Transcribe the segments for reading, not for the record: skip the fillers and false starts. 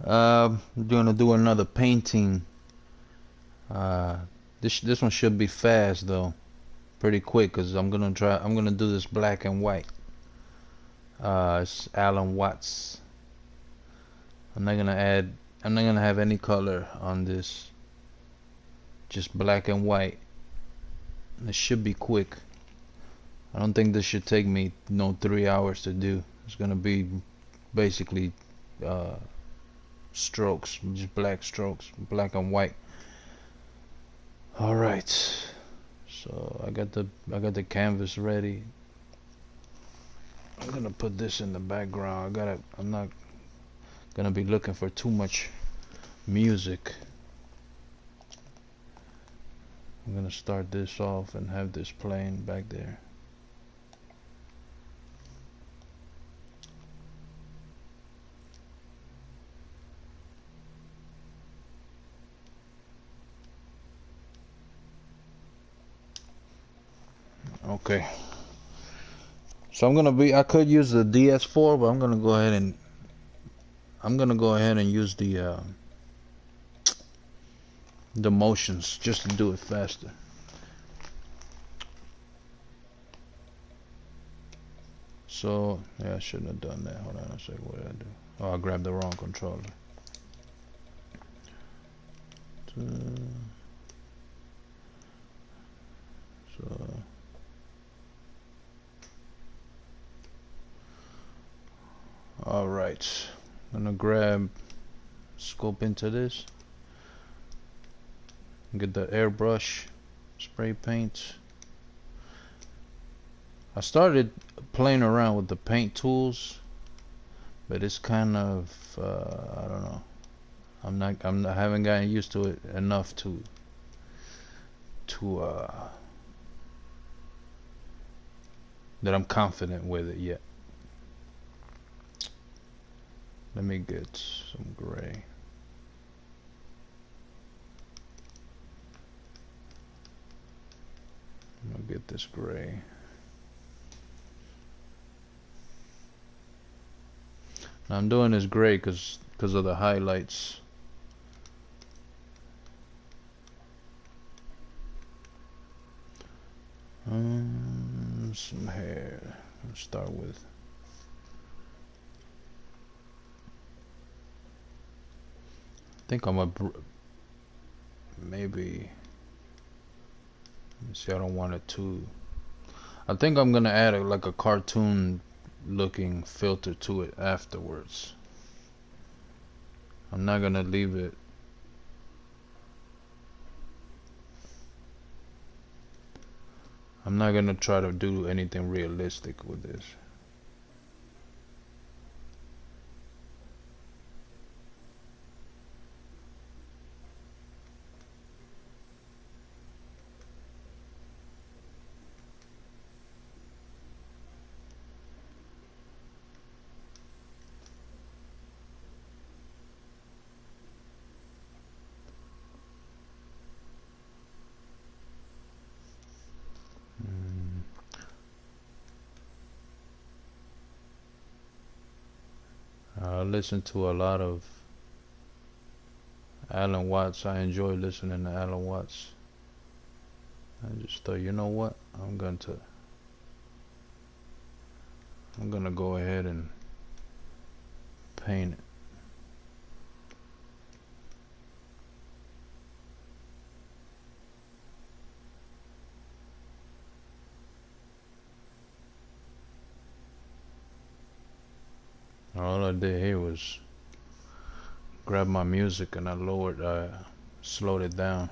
I'm gonna do another painting. Uh, this one should be fast though, pretty quick, cause I'm gonna do this black and white. It's Alan Watts. I'm not gonna add. I'm not gonna have any color on this. Just black and white. It should be quick. I don't think this should take me no 3 hours to do. It's gonna be basically uh, strokes, just black strokes, black and white. All right. So I got the canvas ready. I'm gonna put this in the background. I'm not gonna be looking for too much music. I'm gonna start this off and have this playing back there. Okay. So I could use the DS4, but I'm gonna go ahead and use the motions just to do it faster. So yeah, I shouldn't have done that. Hold on a second. What did I do? Oh, I grabbed the wrong controller. So all right, I'm gonna grab scope into this. Get the airbrush, spray paint. I started playing around with the paint tools, but it's kind of I don't know. I haven't gotten used to it enough to that I'm confident with it yet. Let me get some gray. I'm gonna get this gray. Now I'm doing this gray because of the highlights. Some hair. Let's start with. I think I'm a maybe. Let me see. I don't want it too. I think I'm gonna add like a cartoon looking filter to it afterwards. I'm not gonna leave it. I'm not gonna try to do anything realistic with this. I listen to a lot of Alan Watts. I enjoy listening to Alan Watts. I just thought, you know what? I'm gonna go ahead and paint it. All I did here was grab my music and slowed it down.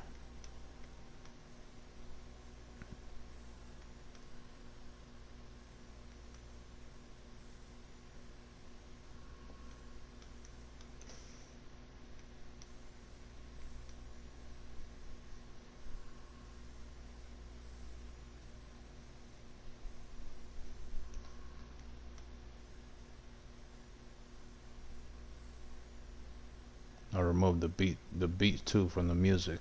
I removed the beat too from the music.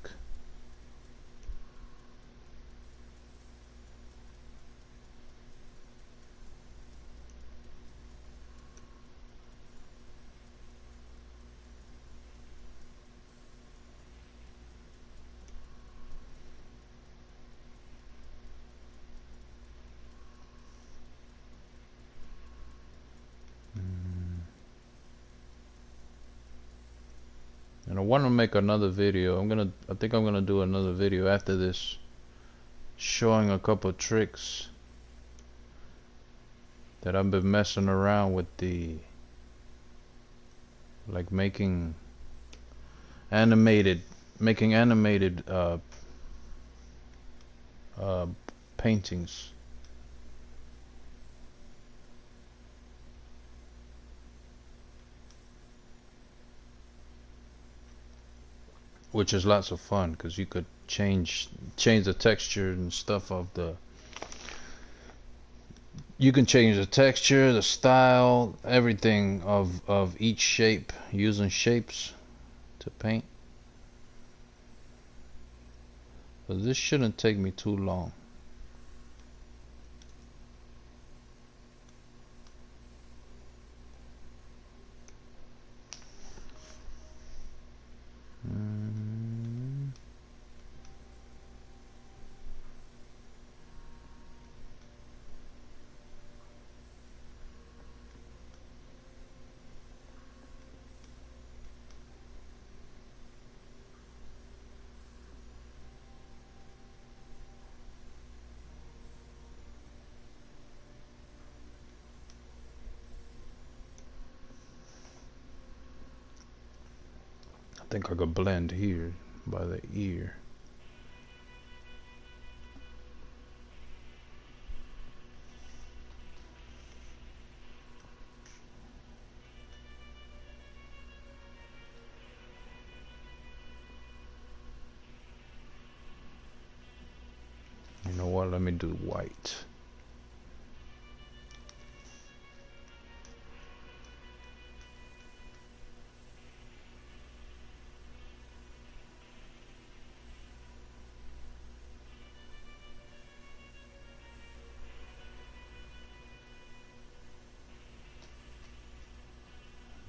I want to make another video. I think I'm gonna do another video after this, showing a couple tricks that I've been messing around with, like making animated uh, paintings. Which is lots of fun because you could change the texture and stuff of the. You can change the texture, the style, everything of each shape using shapes to paint. So this shouldn't take me too long. I think I could blend here by the ear. You know what? Let me do white.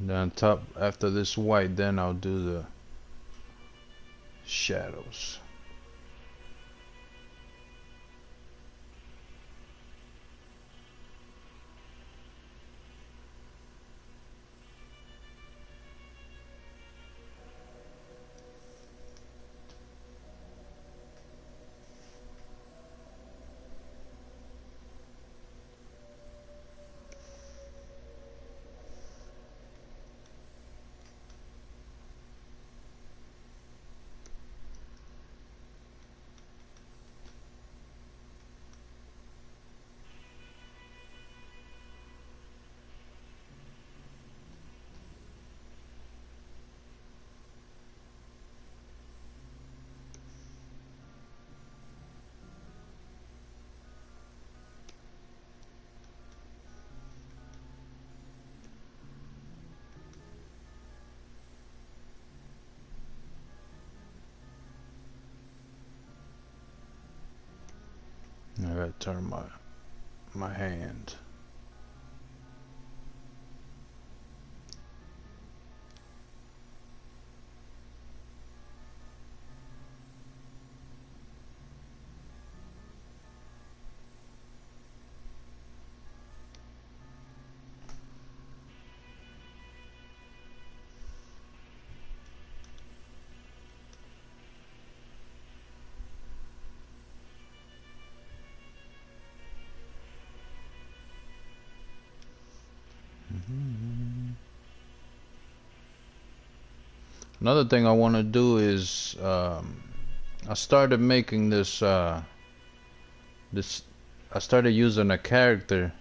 Then on top, after this white, then I'll do the shadows. I gotta turn my hand. Another thing I want to do is I started making this I started using a character,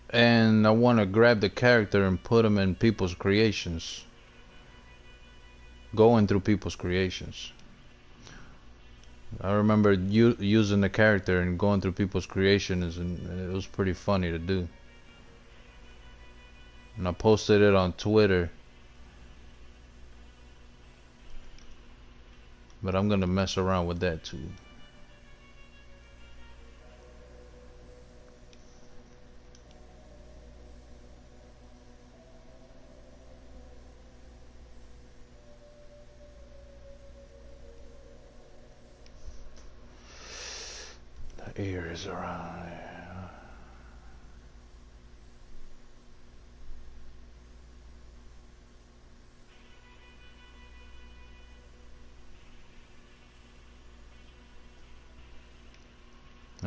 and I want to grab the character and put him in people's creations, going through people's creations. I remember using the character and going through people's creations, and it was pretty funny to do. And I posted it on Twitter. But I'm gonna mess around with that too. The ear is around there.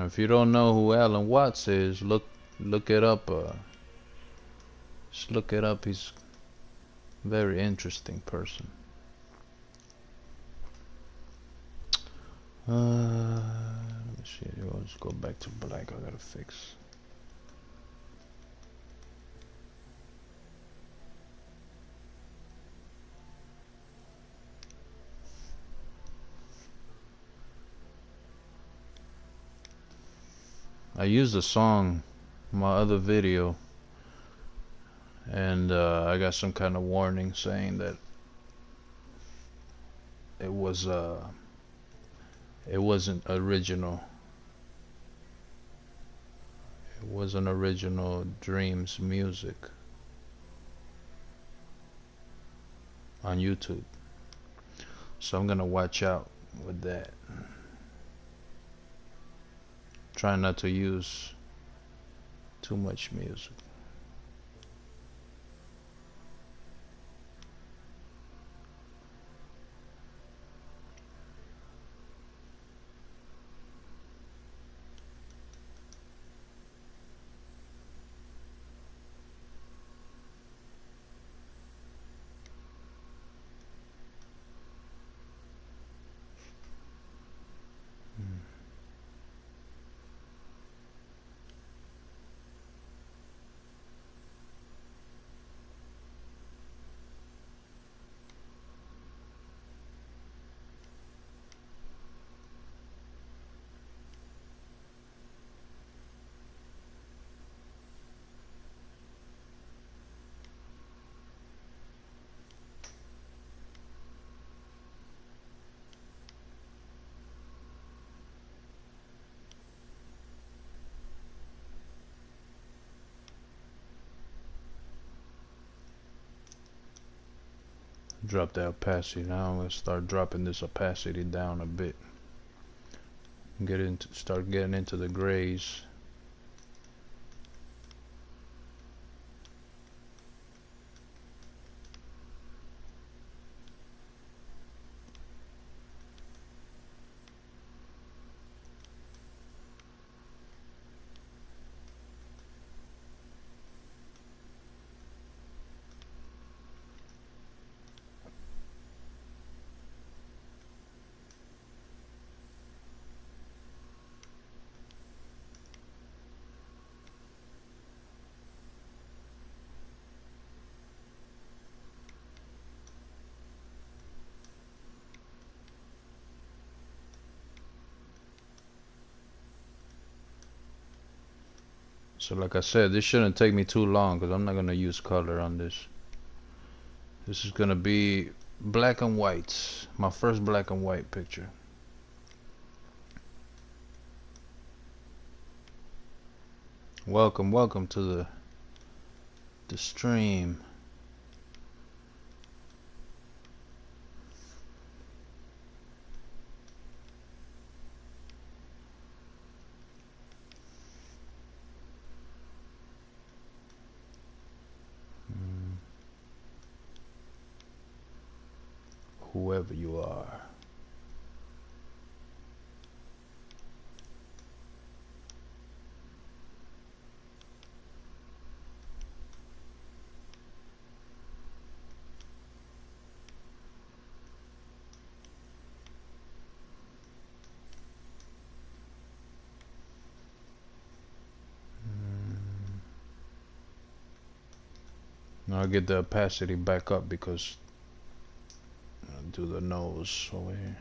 If you don't know who Alan Watts is, look it up. Just look it up. He's a very interesting person. Let me see. Let's go back to black. I gotta fix. I used a song in my other video, and I got some kind of warning saying that it wasn't original. It wasn't original Dreams music on YouTube. So I'm gonna watch out with that. Try not to use too much music. Drop the opacity. Now I'm gonna start dropping this opacity down a bit. Start getting into the grays. So like I said, this shouldn't take me too long because I'm not gonna use color on this. This is gonna be black and white. My first black and white picture. Welcome to the stream. Whoever you are. Now I'll get the opacity back up because I'll do the nose over here.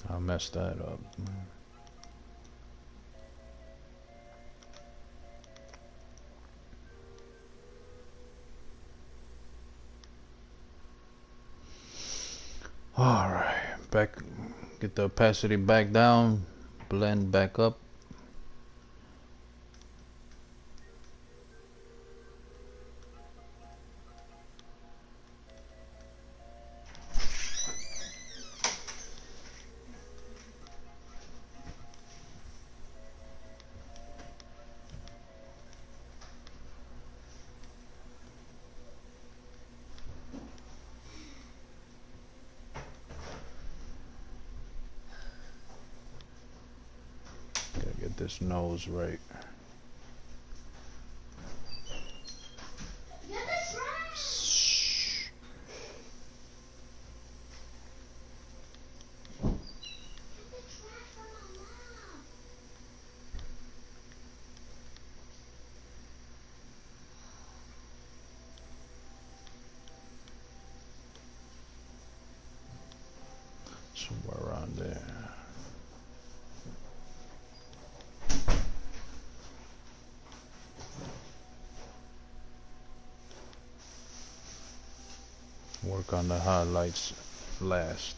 I messed that up. Alright, back, get the opacity back down, blend back up. Gotta get this nose right. Somewhere around there. Work on the highlights last.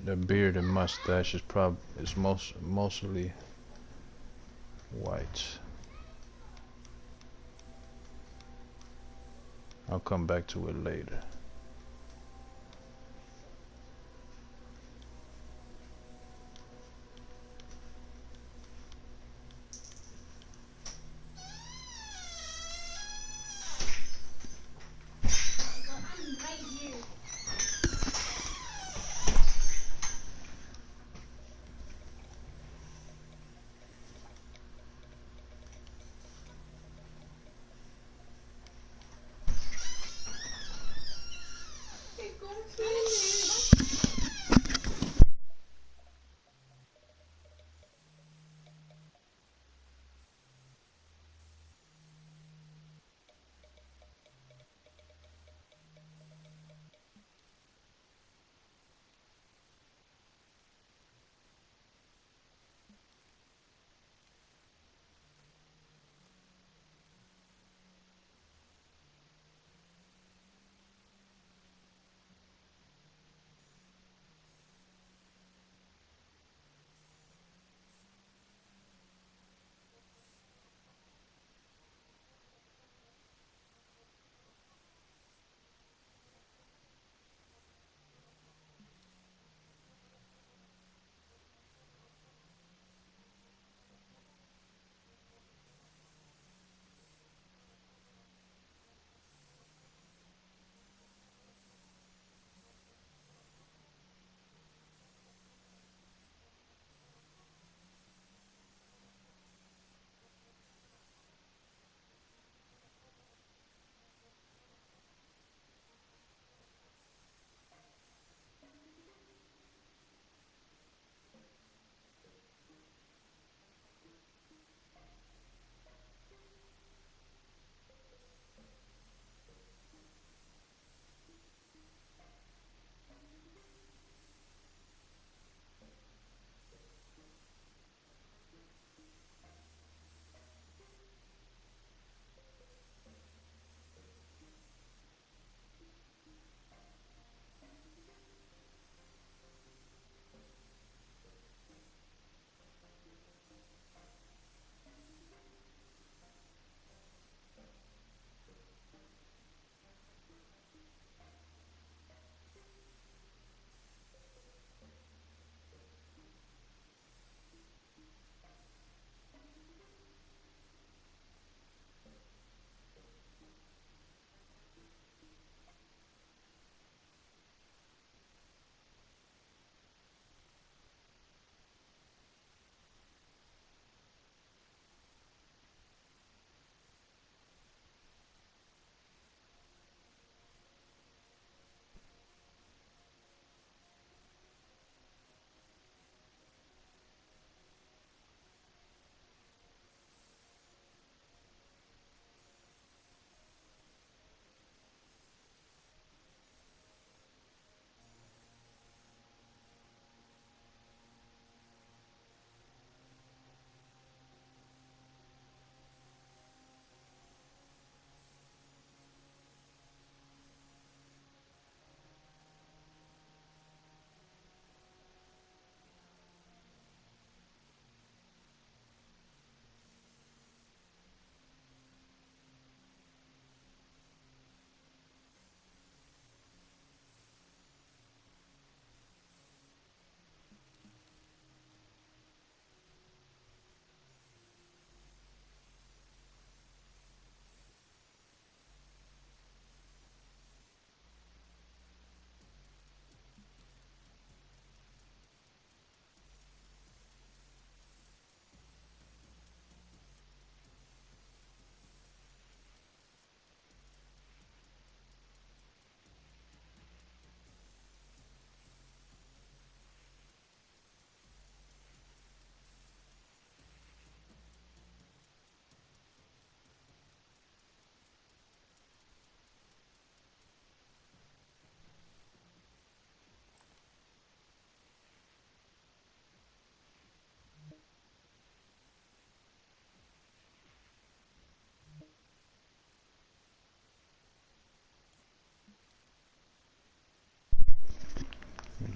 The beard and mustache is mostly white. I'll come back to it later.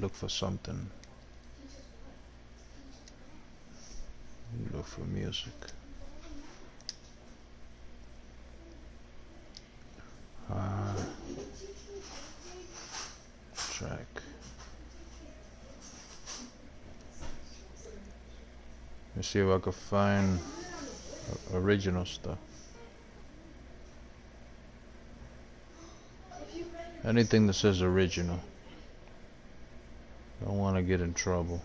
look for something. Look for music. Track. Let's see if I can find original stuff. Anything that says original. Don't want to get in trouble.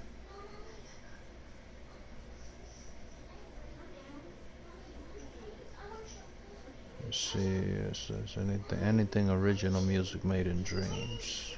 Let's see if there's anything original music made in Dreams.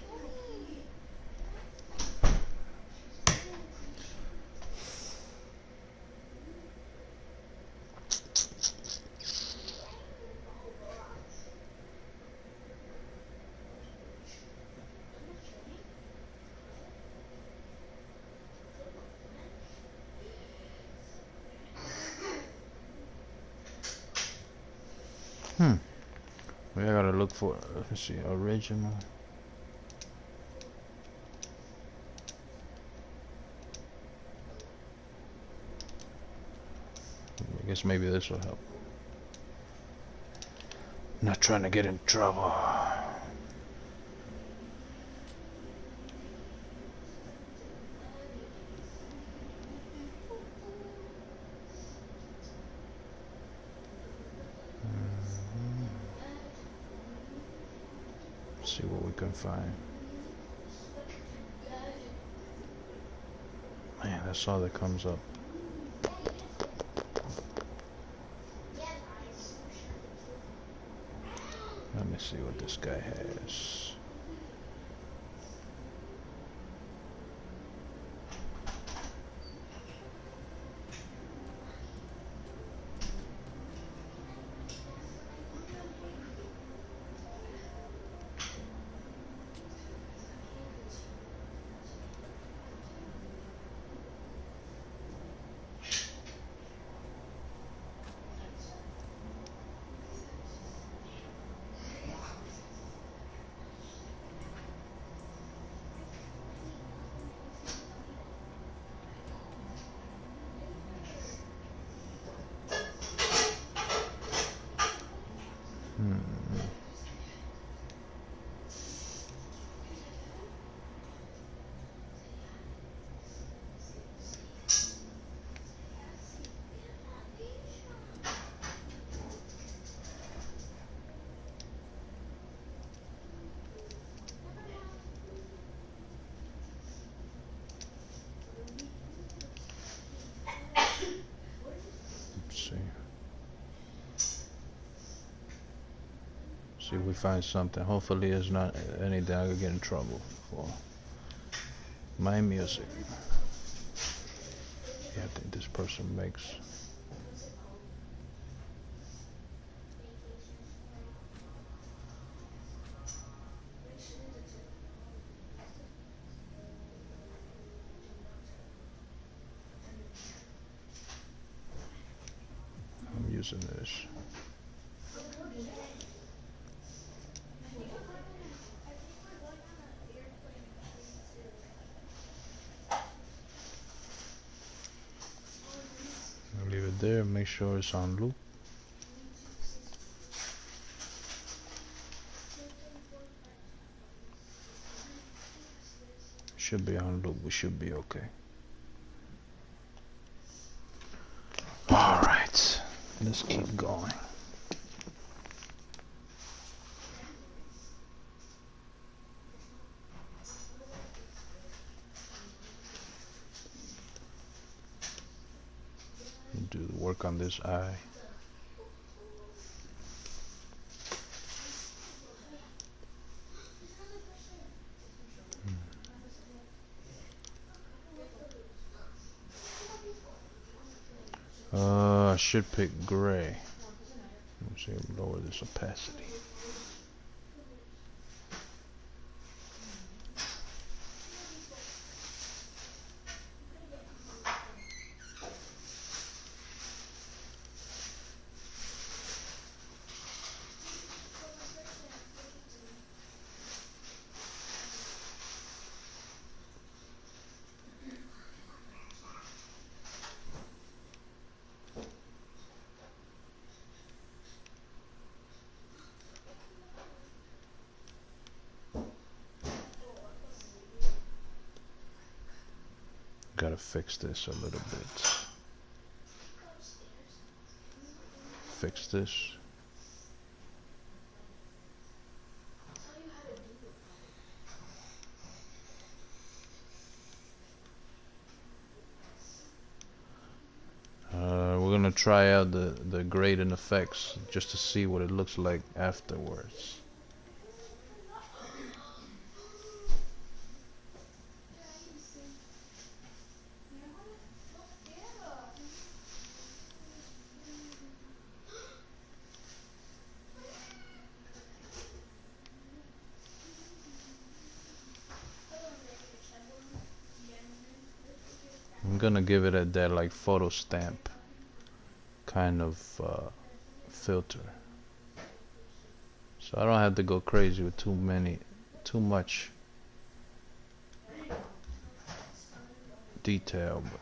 We gotta look for, let's see, original. I guess maybe this will help. Not trying to get in trouble. See what we can find. Man, that's all that comes up. Let me see what this guy has. See if we find something. Hopefully it's not anything I could get in trouble for. My music. Yeah, I think this person makes. I'm using this. There, make sure it's on loop. Should be on loop. We should be okay. All right, let's keep going. Do the work on this eye. I should pick gray. Let's see, lower this opacity. Gotta fix this a little bit. Fix this. We're gonna try out the grading effects just to see what it looks like afterwards. I'm gonna give it that like photo stamp kind of filter, so I don't have to go crazy with too much detail. But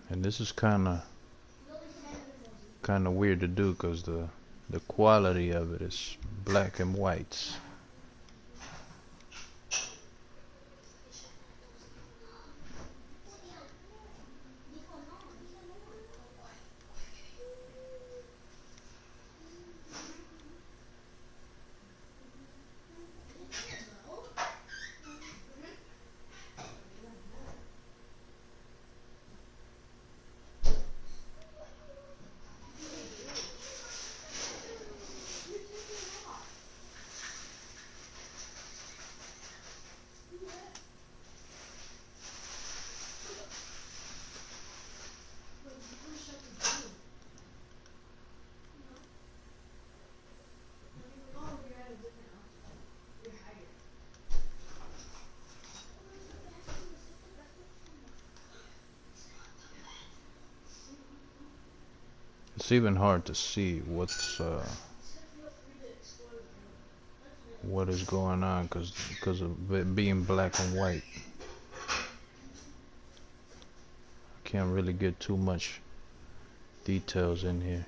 and this is kind of weird to do because the quality of it is black and whites. It's even hard to see what is going on because of it being black and white. Can't really get too much details in here.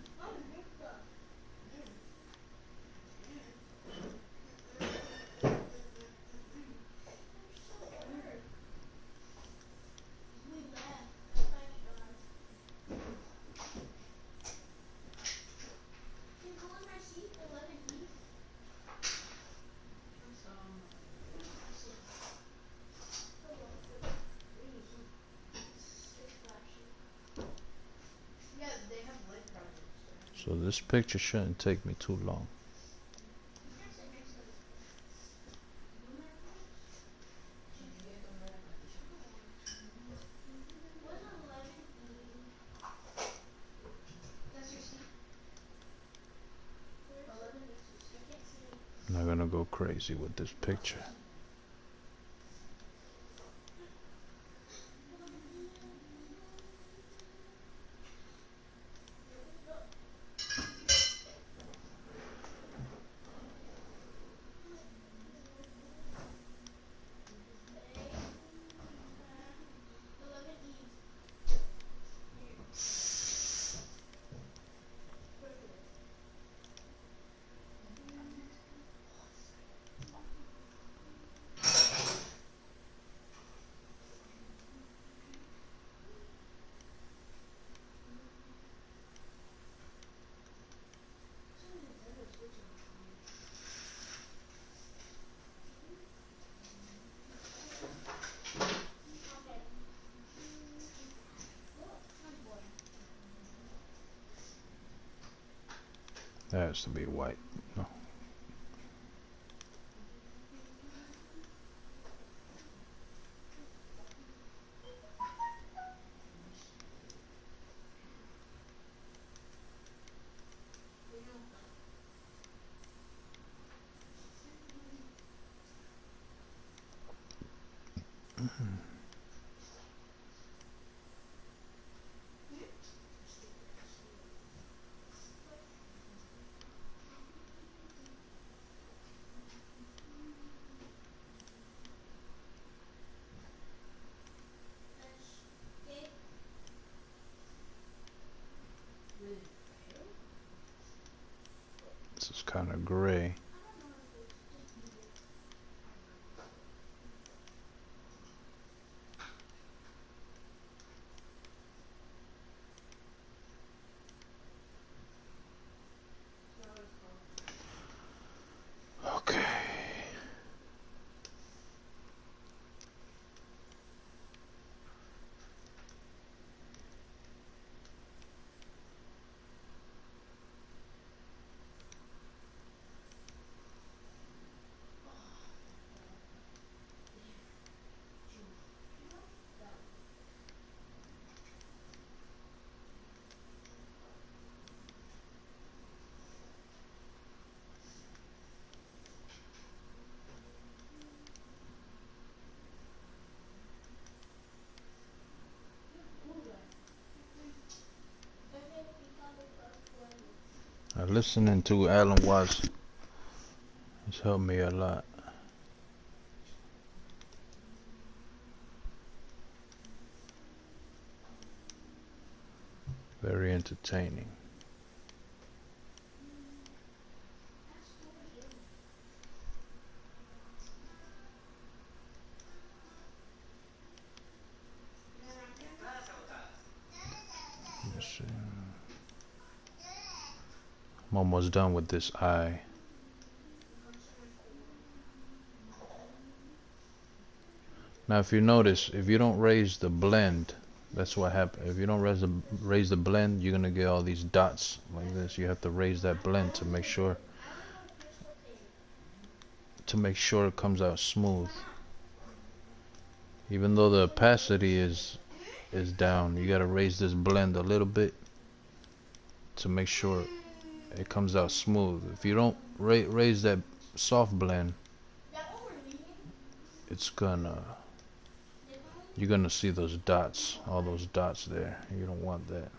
So this picture shouldn't take me too long. I'm not gonna go crazy with this picture. That has to be white. No. gray. Okay. Listening to Alan Watts has helped me a lot. Very entertaining. Let's see. I'm almost done with this eye. Now if you notice, if you don't raise the blend, that's what happens. If you don't raise the blend, you're gonna get all these dots like this. You have to raise that blend to make sure it comes out smooth. Even though the opacity is down, you gotta raise this blend a little bit to make sure it comes out smooth. If you don't raise that soft blend, you're gonna see those dots, all those dots there. You don't want that.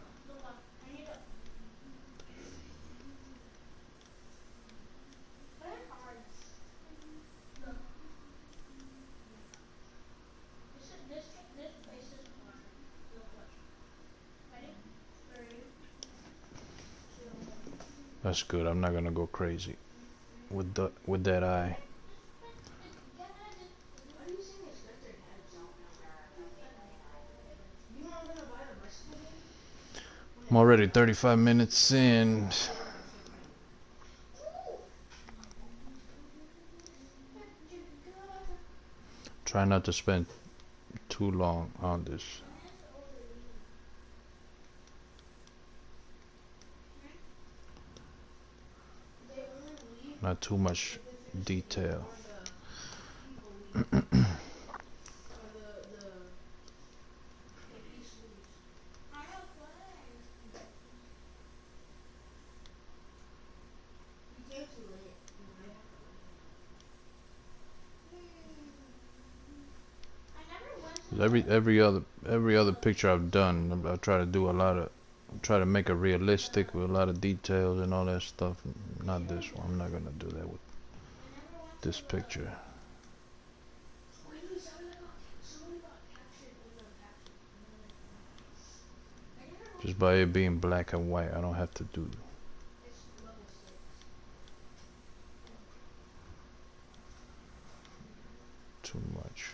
That's good. I'm not gonna go crazy with that eye. I'm already 35 minutes in. Try not to spend too long on this. Not too much detail. Every other picture I've done, I try to do try to make it realistic with a lot of details and all that stuff. Not this one. I'm not gonna do that with this picture. Just by it being black and white, I don't have to do too much.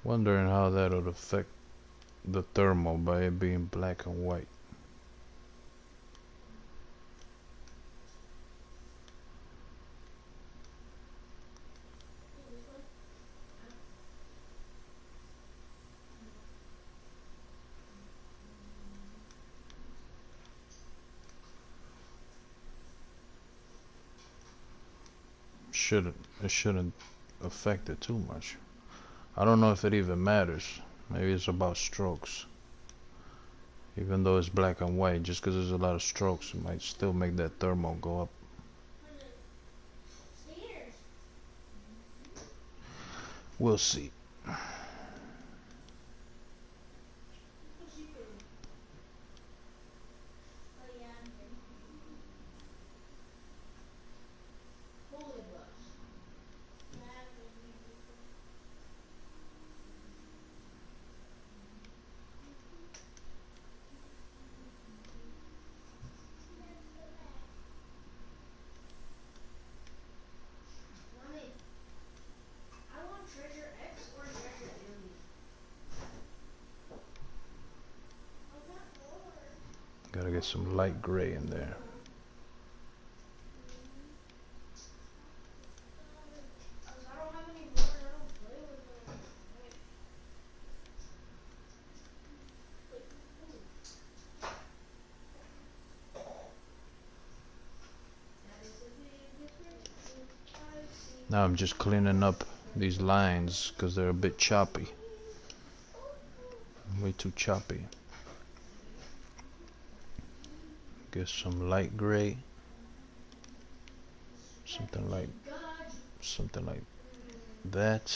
Wondering how that would affect the thermal by it being black and white. It shouldn't affect it too much. I don't know if it even matters. Maybe it's about strokes. Even though it's black and white, just because there's a lot of strokes, it might still make that thermal go up. We'll see. Gotta get some light gray in there. Now I'm just cleaning up these lines because they're a bit choppy. Way too choppy. Get some light gray. Something like that.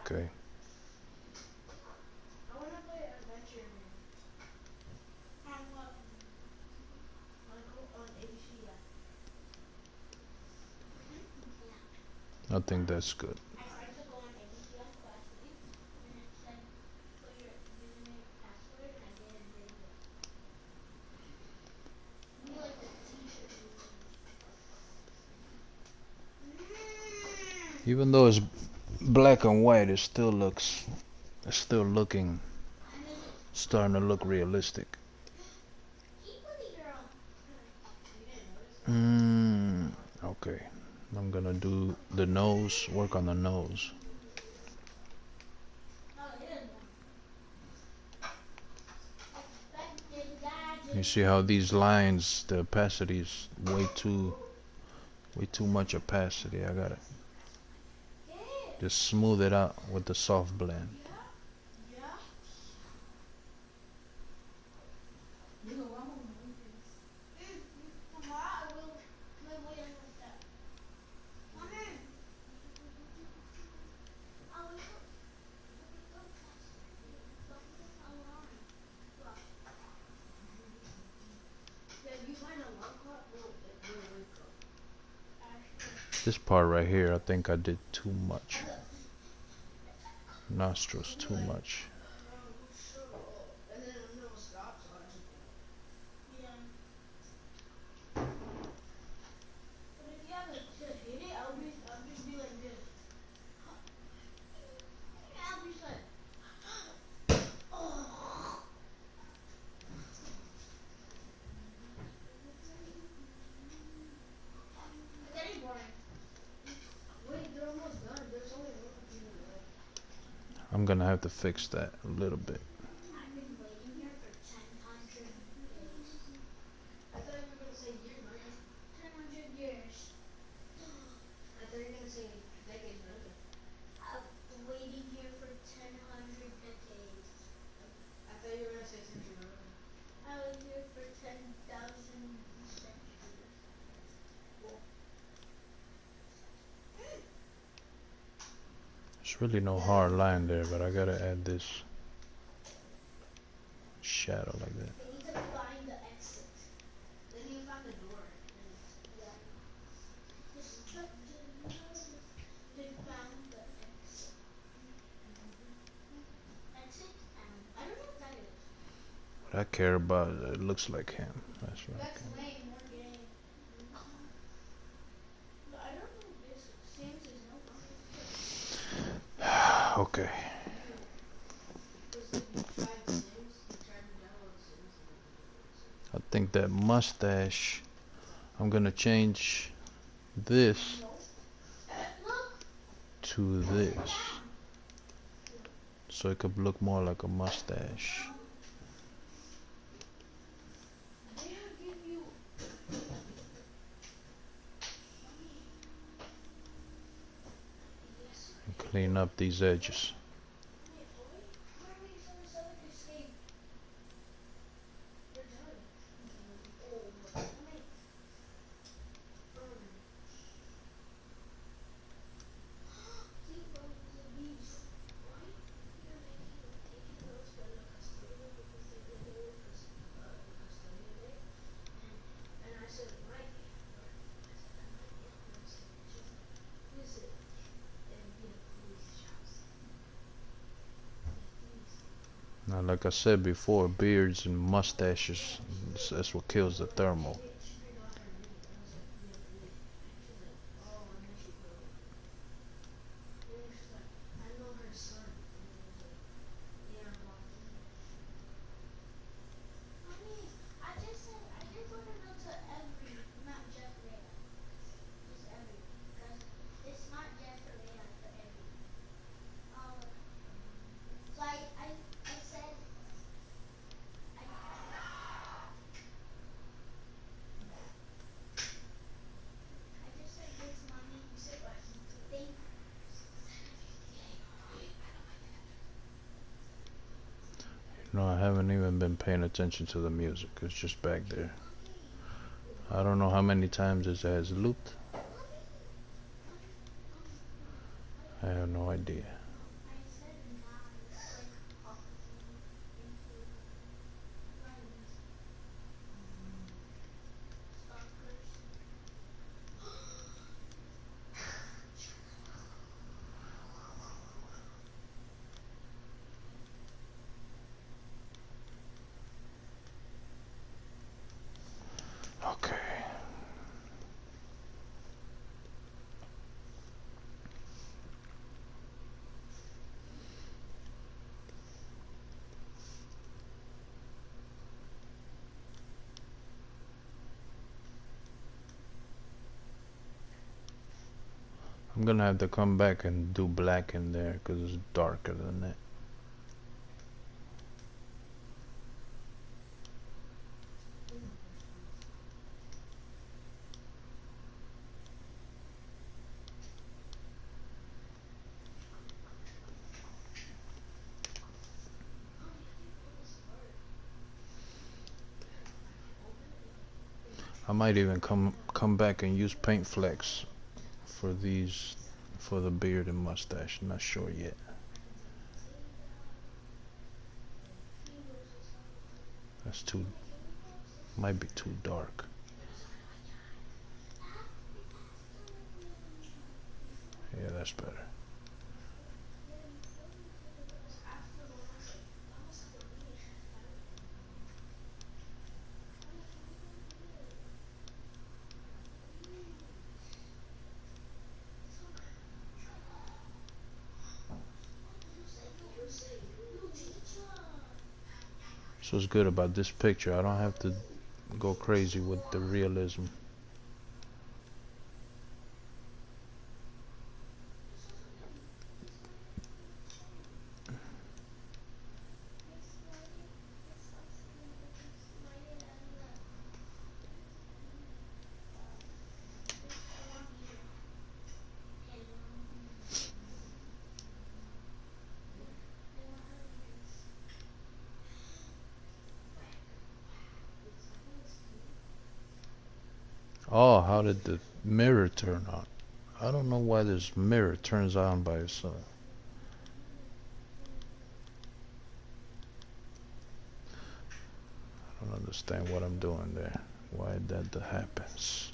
Okay. I think that's good. Even though it's black and white, it's still looking, starting to look realistic. Okay. I'm gonna do the nose, work on the nose. You see how these lines, the opacity is way too much opacity. I gotta just smooth it out with the soft blend. This part right here, I think I did too much. Nostrils too much. I'm gonna have to fix that a little bit. There's really no hard line there, but I gotta add this shadow like that. What I care about, it looks like him. That's right. Okay. I think that mustache, I'm gonna change this to this so it could look more like a mustache. And clean up these edges. Now, like I said before, beards and mustaches, that's what kills the thermal. No, I haven't even been paying attention to the music. It's just back there. I don't know how many times this has looped. I have no idea. Okay. I'm gonna have to come back and do black in there because it's darker than that. I might even come back and use paint flecks for these, for the beard and mustache. I'm not sure yet. That's too, might be too dark. Yeah, that's better. So what's good about this picture, I don't have to go crazy with the realism. Oh, how did the mirror turn on? I don't know why this mirror turns on by itself. I don't understand what I'm doing there. Why that happens.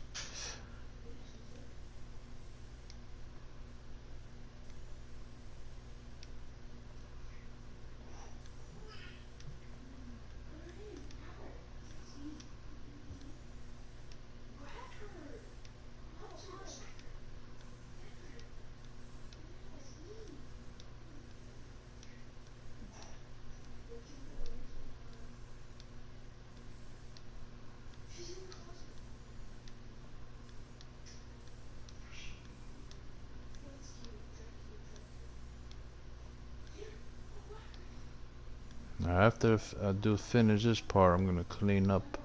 Now after I do finish this part, I'm gonna clean up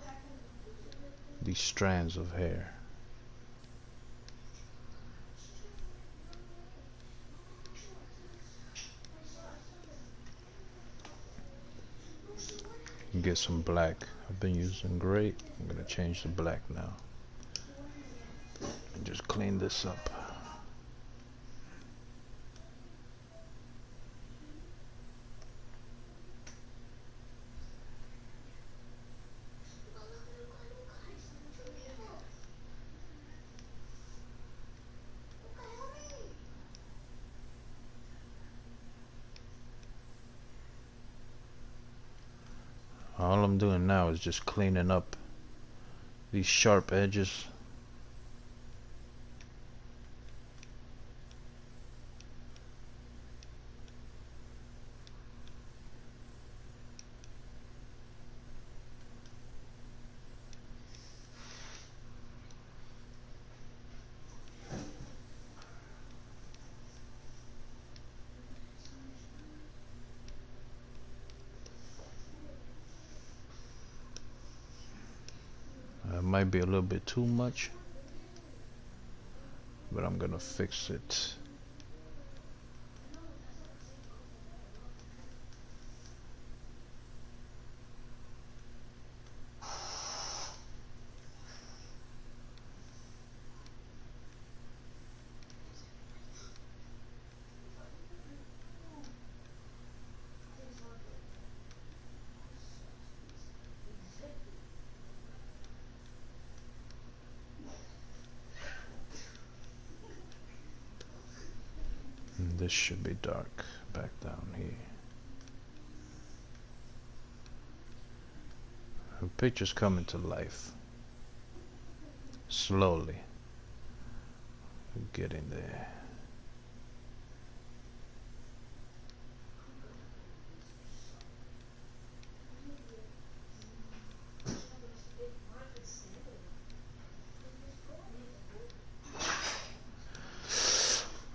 these strands of hair. And get some black. I've been using gray. I'm gonna change to black now. And just clean this up. All I'm doing now is just cleaning up these sharp edges. It might be a little bit too much, but I'm gonna fix it. And this should be dark back down here. The picture's coming to life. Slowly. Get in there.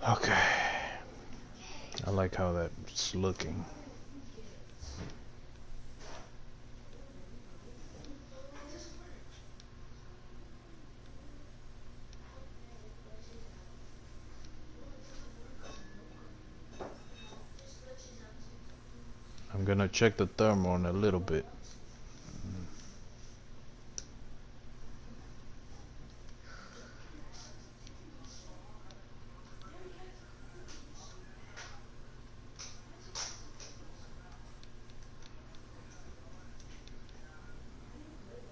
Okay. I like how that's looking. I'm gonna check the thermal in a little bit.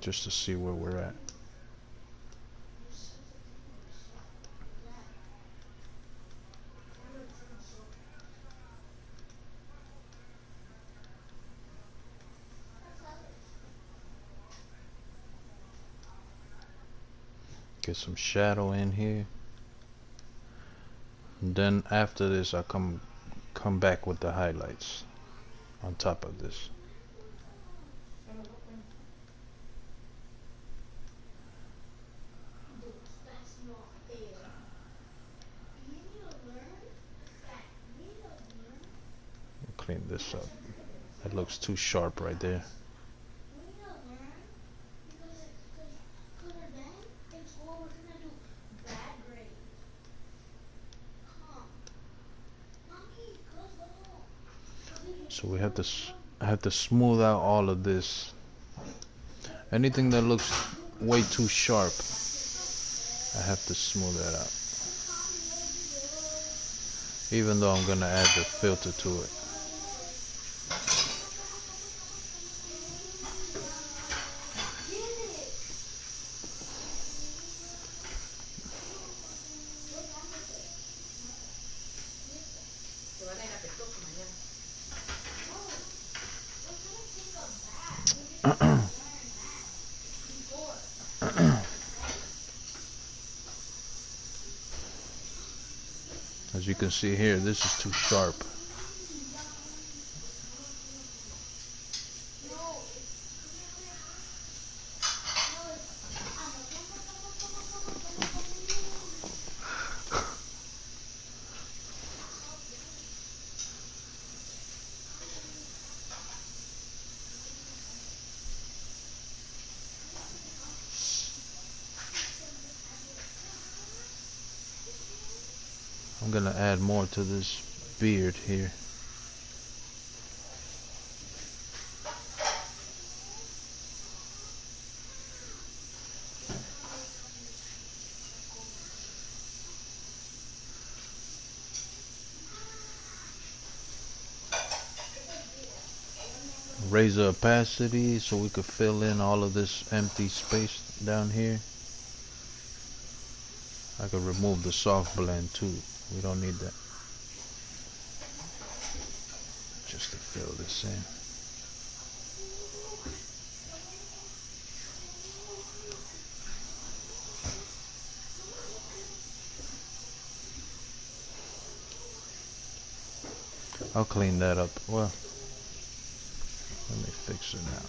Just to see where we're at. Get some shadow in here. And then after this I come back with the highlights on top of this. Clean this up. That looks too sharp right there. So we have to I have to smooth out all of this. Anything that looks way too sharp, I have to smooth that out. Even though I'm gonna add the filter to it. As you can see here, this is too sharp. I'm gonna add more to this beard here. Raise the opacity so we could fill in all of this empty space down here. I could remove the soft blend too. We don't need that. Just to fill this in. I'll clean that up. Well, let me fix it now.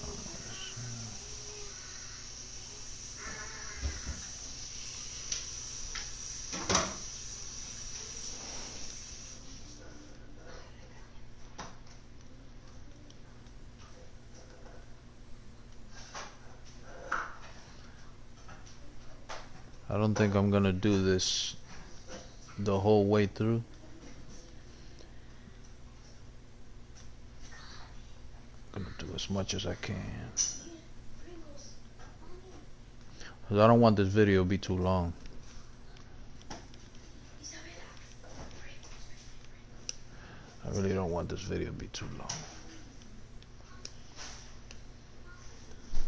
I don't think I'm gonna do this the whole way through. I'm gonna do as much as I can. Cause I don't want this video to be too long. I really don't want this video to be too long.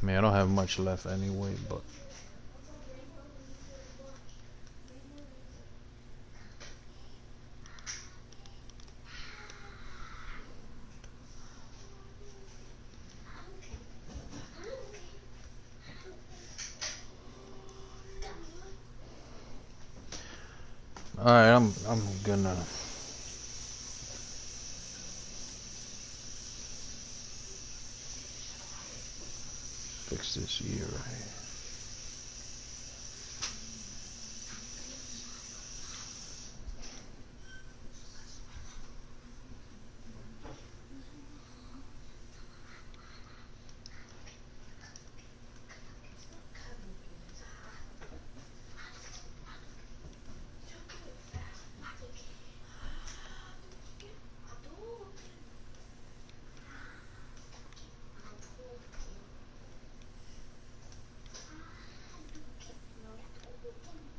I mean, I don't have much left anyway, but alright, I'm gonna fix this ear right here.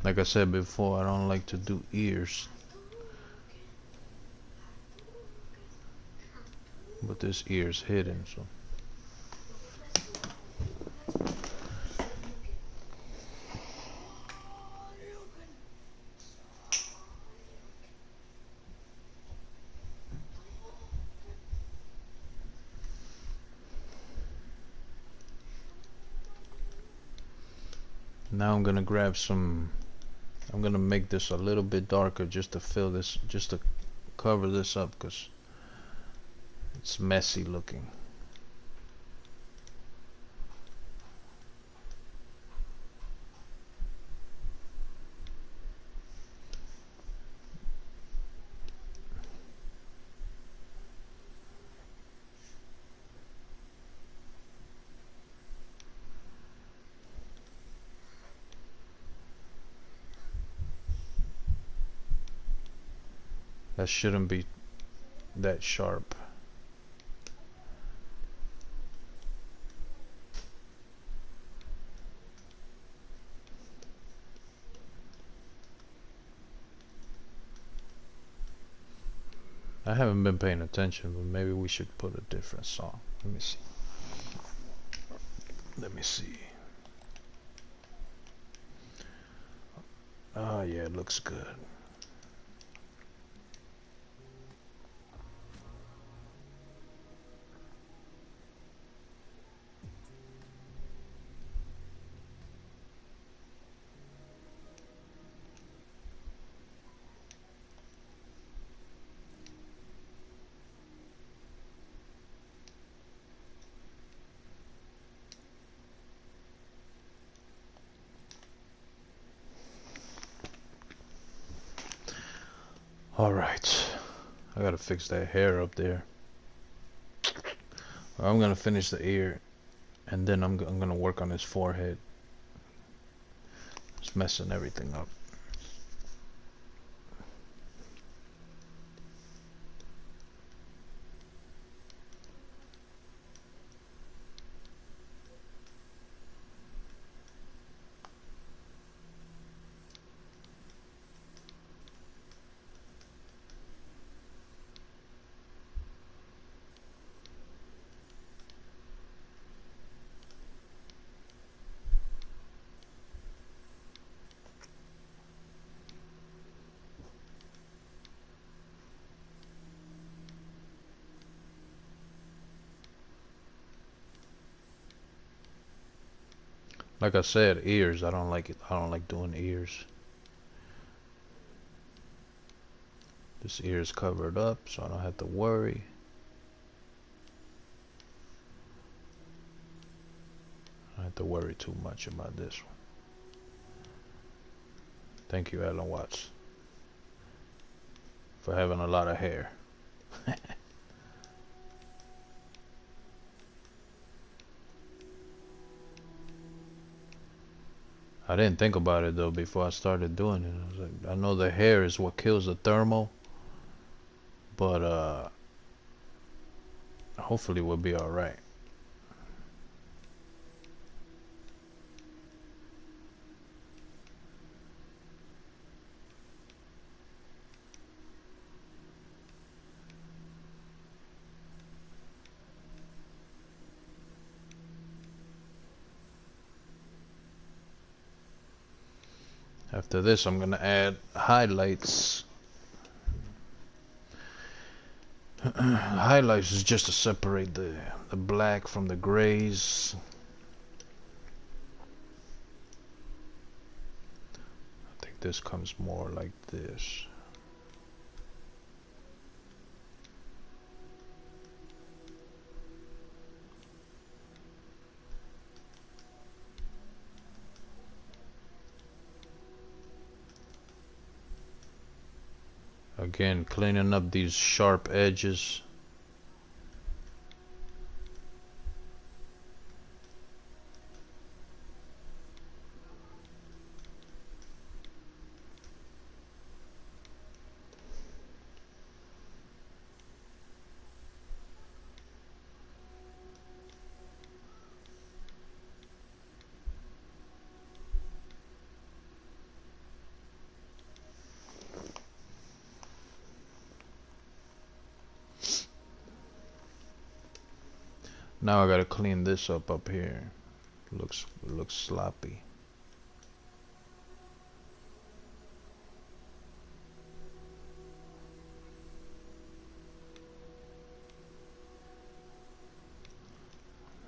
Like I said before, I don't like to do ears. But this ear's hidden, so. Now I'm gonna grab some, I'm gonna make this a little bit darker just to fill this, just to cover this up, because it's messy looking. That shouldn't be that sharp. I haven't been paying attention, but maybe we should put a different song. Let me see. Let me see. Oh yeah, it looks good. Alright, I gotta fix that hair up there. I'm gonna finish the ear, and then I'm gonna work on his forehead. It's messing everything up. Like I said, ears. I don't like it. I don't like doing ears. This ear is covered up, so I don't have to worry. I don't have to worry too much about this one. Thank you, Alan Watts, for having a lot of hair. I didn't think about it though before I started doing it. I was like, I know the hair is what kills the thermal, but hopefully we'll be all right. After this, I'm gonna add highlights. Highlights is just to separate the black from the grays. I think this comes more like this. Again, cleaning up these sharp edges. Now I gotta clean this up here. Looks sloppy.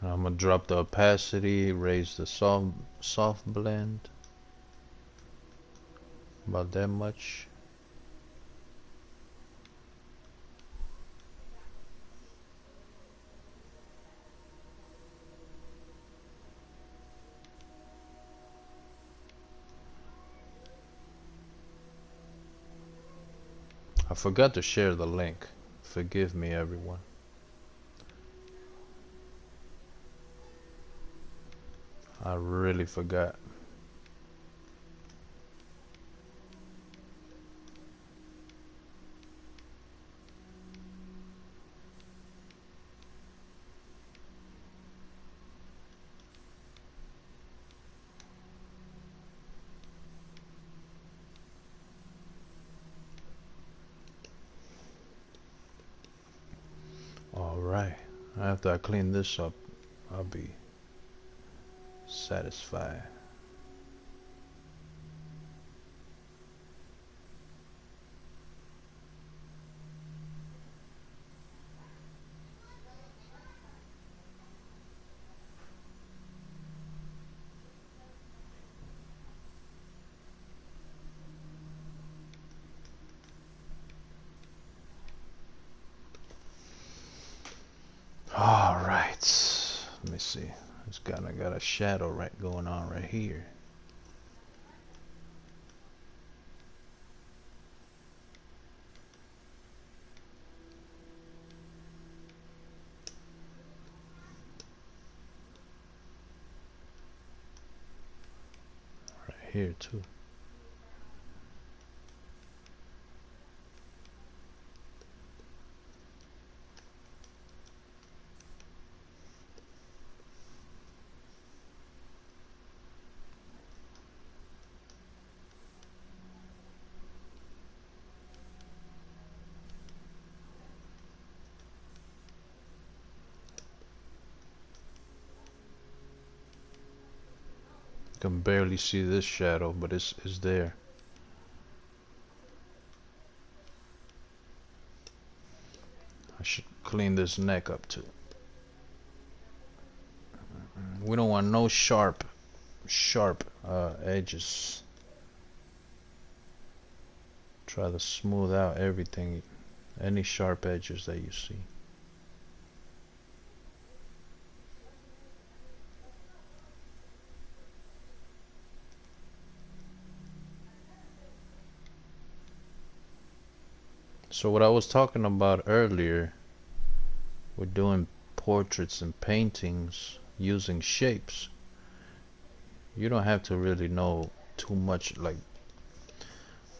I'm gonna drop the opacity, raise the soft blend about that much. I forgot to share the link. Forgive me, everyone. I really forgot. Alright. After I clean this up, I'll be satisfied. Alright. Let me see. It's kinda got a shadow right going on right here. Right here too. Can barely see this shadow, but it's there. I should clean this neck up too. We don't want no sharp sharp edges. Try to smooth out everything, any sharp edges that you see. So what I was talking about earlier, we're doing portraits and paintings using shapes. You don't have to really know too much, like,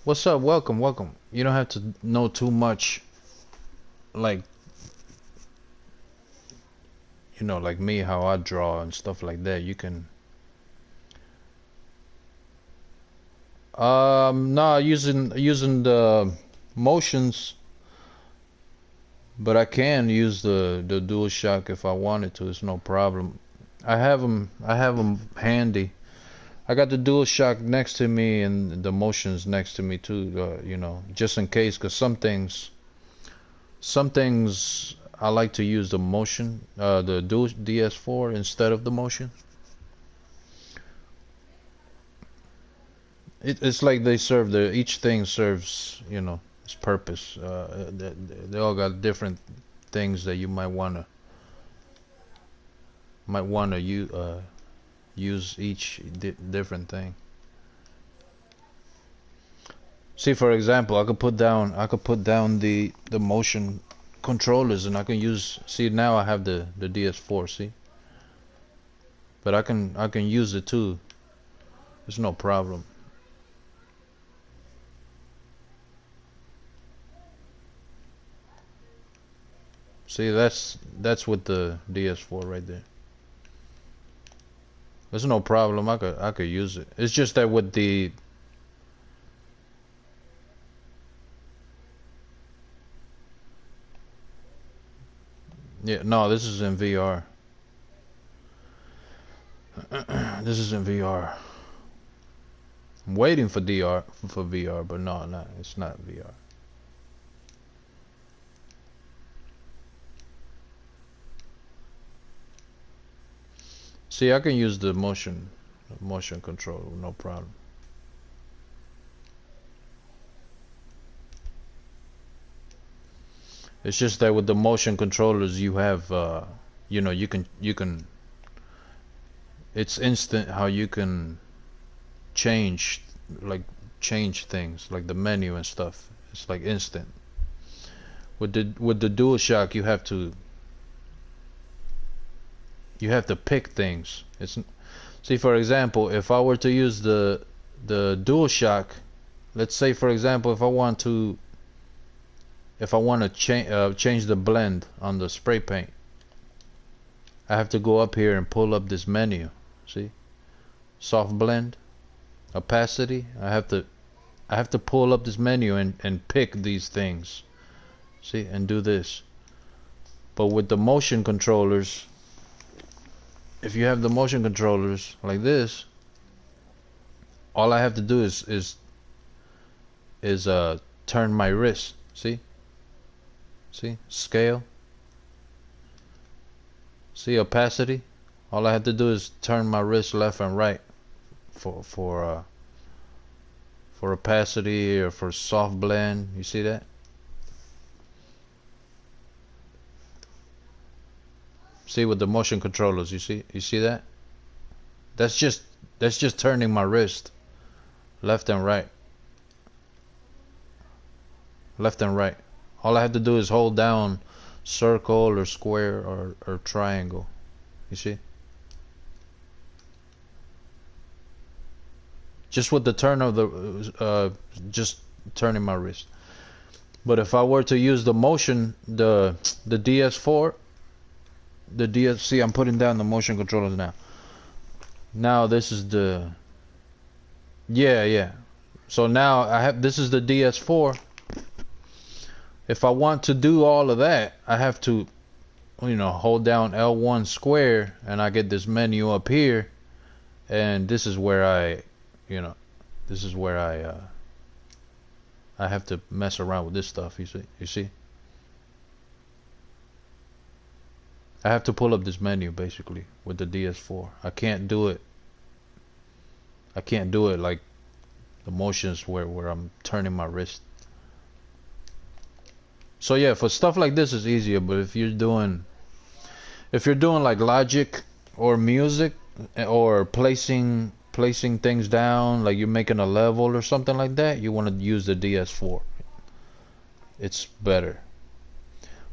what's up, welcome, welcome. You don't have to know too much, like, you know, like me, how I draw and stuff like that. You can no, using the motions, but I can use the dual shock if I wanted to. It's no problem. I have them handy. I got the dual shock next to me and the motions next to me too, you know, just in case, because some things I like to use the motion, the dual DS4 instead of the motion. It's like they serve each thing serves, you know, its purpose. They all got different things that you might wanna use each different thing. See, for example, I could put down the motion controllers, and I can use. See, now I have the DS4. See, but I can use it too. There's no problem. See, that's with the DS4 right there. There's no problem. I could use it. It's just that with the yeah, no, this is in VR. This is in VR. I'm waiting for DR for VR, but no, no, it's not VR. See, I can use the motion control, no problem. It's just that with the motion controllers, you have, you know, you can. It's instant how you can change, like change things, like the menu and stuff. It's like instant. With the DualShock, you have to pick things. It's See, for example, if I were to use the DualShock, let's say for example, if I want to change the blend on the spray paint, I have to go up here and pull up this menu. See, soft blend, opacity. I have to pull up this menu and pick these things. See, and do this. But with the motion controllers, if you have the motion controllers like this, all I have to do is turn my wrist. See, scale. See, opacity. All I have to do is turn my wrist left and right for opacity or for soft blend. You see that? See, with the motion controllers, you see that? That's just turning my wrist left and right, left and right. All I have to do is hold down circle or square or triangle. You see? Just with the turn of just turning my wrist. But if I were to use the motion, the DS4, the DSC, I'm putting down the motion controllers now. Now this is the yeah. So now this is the DS4. If I want to do all of that, I have to, hold down L1 square, and I get this menu up here, and this is where you know, this is where I have to mess around with this stuff. You see, I have to pull up this menu basically with the DS4. I can't do it. I can't do it like the motions where I'm turning my wrist. So yeah, for stuff like this is easier, but if you're doing like logic or music or placing things down, like you're making a level or something like that, you want to use the DS4. It's better.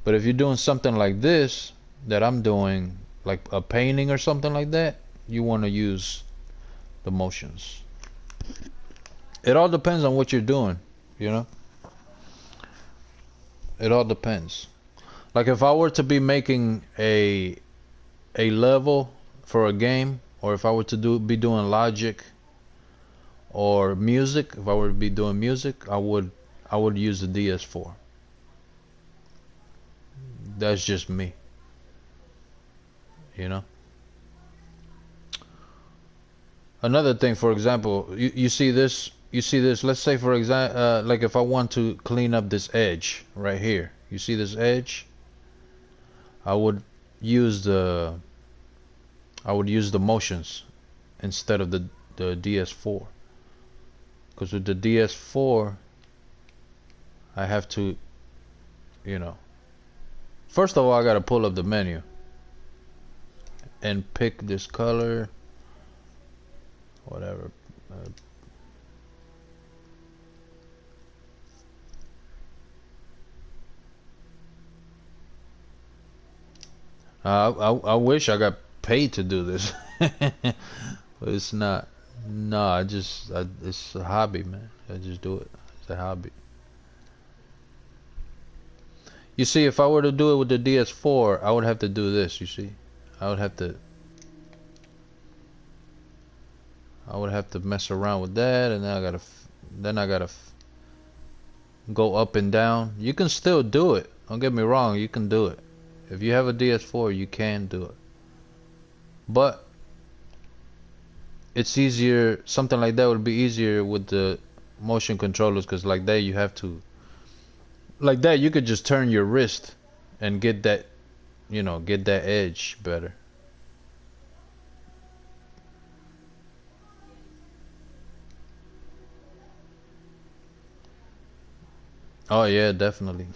But if you're doing something like this that I'm doing, like a painting or something like that, you want to use the motions. It all depends on what you're doing, you know? It all depends. Like if I were to be making a level for a game, or if I were to be doing logic or music, if I were to be doing music, I would use the DS4. That's just me, you know. Another thing, for example, you see this, let's say for example, like if I want to clean up this edge right here, you see this edge, I would use the I would use the motions instead of the DS4, because with the DS4 I have to, you know, first of all I gotta pull up the menu and pick this color, whatever. I wish I got paid to do this, but it's not. No, it's a hobby, man. I just do it. It's a hobby. You see, if I were to do it with the DS4, I would have to do this. You see, I would have to. I would have to mess around with that, and then I gotta go up and down. You can still do it. Don't get me wrong. You can do it. If you have a DS4, you can do it. But it's easier. Something like that would be easier with the motion controllers, because like that you have to. Like that you could just turn your wrist and get that, get that edge better. Oh yeah, definitely.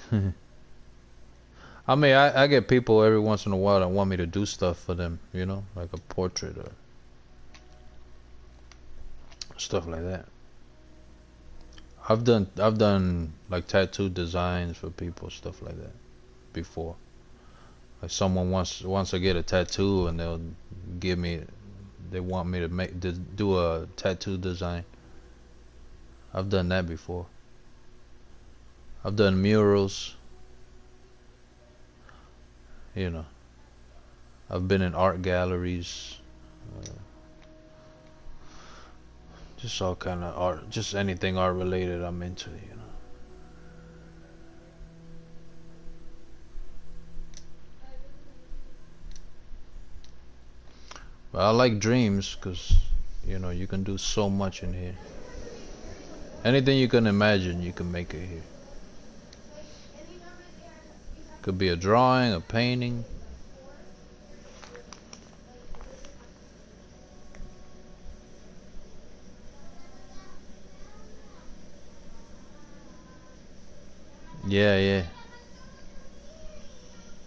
I mean, I get people every once in a while that want me to do stuff for them, like a portrait or stuff like that. I've done like tattoo designs for people, stuff like that before. Like someone wants to get a tattoo and give me they want me to do a tattoo design. I've done that before. I've done murals, you know. I've been in art galleries, uh, just all kind of art, just anything art related I'm into. But I like dreams because, you can do so much in here. Anything you can imagine, you can make it here. Could be a drawing, a painting. Yeah, yeah.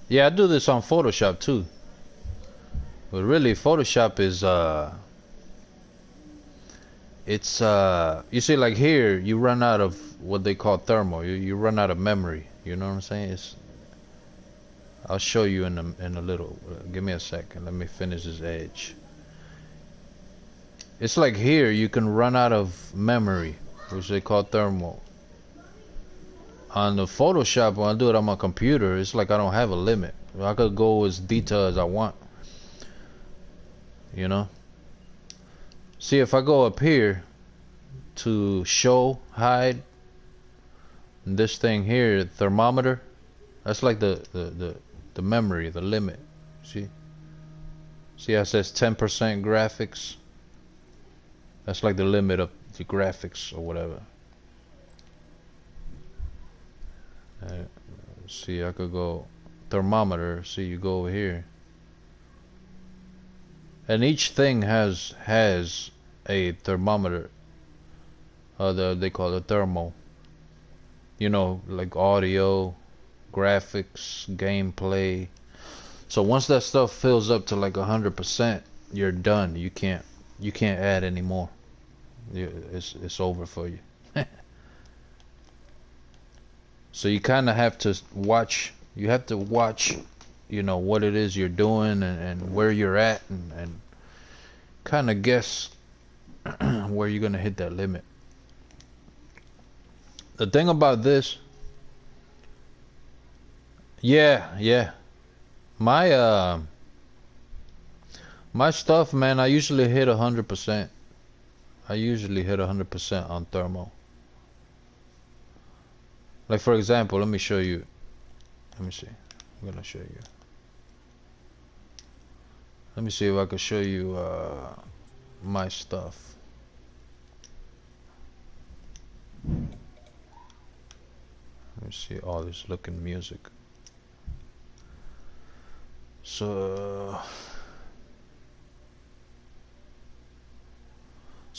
Yeah, I do this on Photoshop too. But really Photoshop is it's you see, like here you run out of what they call thermal. You run out of memory. You know what I'm saying? I'll show you in a little. Give me a second. Let me finish this edge. It's like here you can run out of memory, which they call thermal. On the Photoshop, when I do it on my computer, it's like I don't have a limit. I could go as detailed as I want. You know? See, if I go up here to show, hide, this thing here, thermometer, that's like the memory, the limit. See? See how it says 10% graphics? That's like the limit of the graphics or whatever. See, I could go thermometer. See, you go over here, and each thing has a thermometer. They call it thermal. You know, like audio, graphics, gameplay. So once that stuff fills up to like 100%, you're done. You can't add any more. It's over for you. So you kind of have to watch. You have to watch, what it is you're doing and where you're at, and kind of guess where you're gonna hit that limit. The thing about this, yeah, yeah, my my stuff, man, I usually hit 100%. I usually hit 100% on thermal. Like for example, let me show you. Let me see. I'm gonna show you. Let me see if I can show you my stuff. Let me see all this looking music. So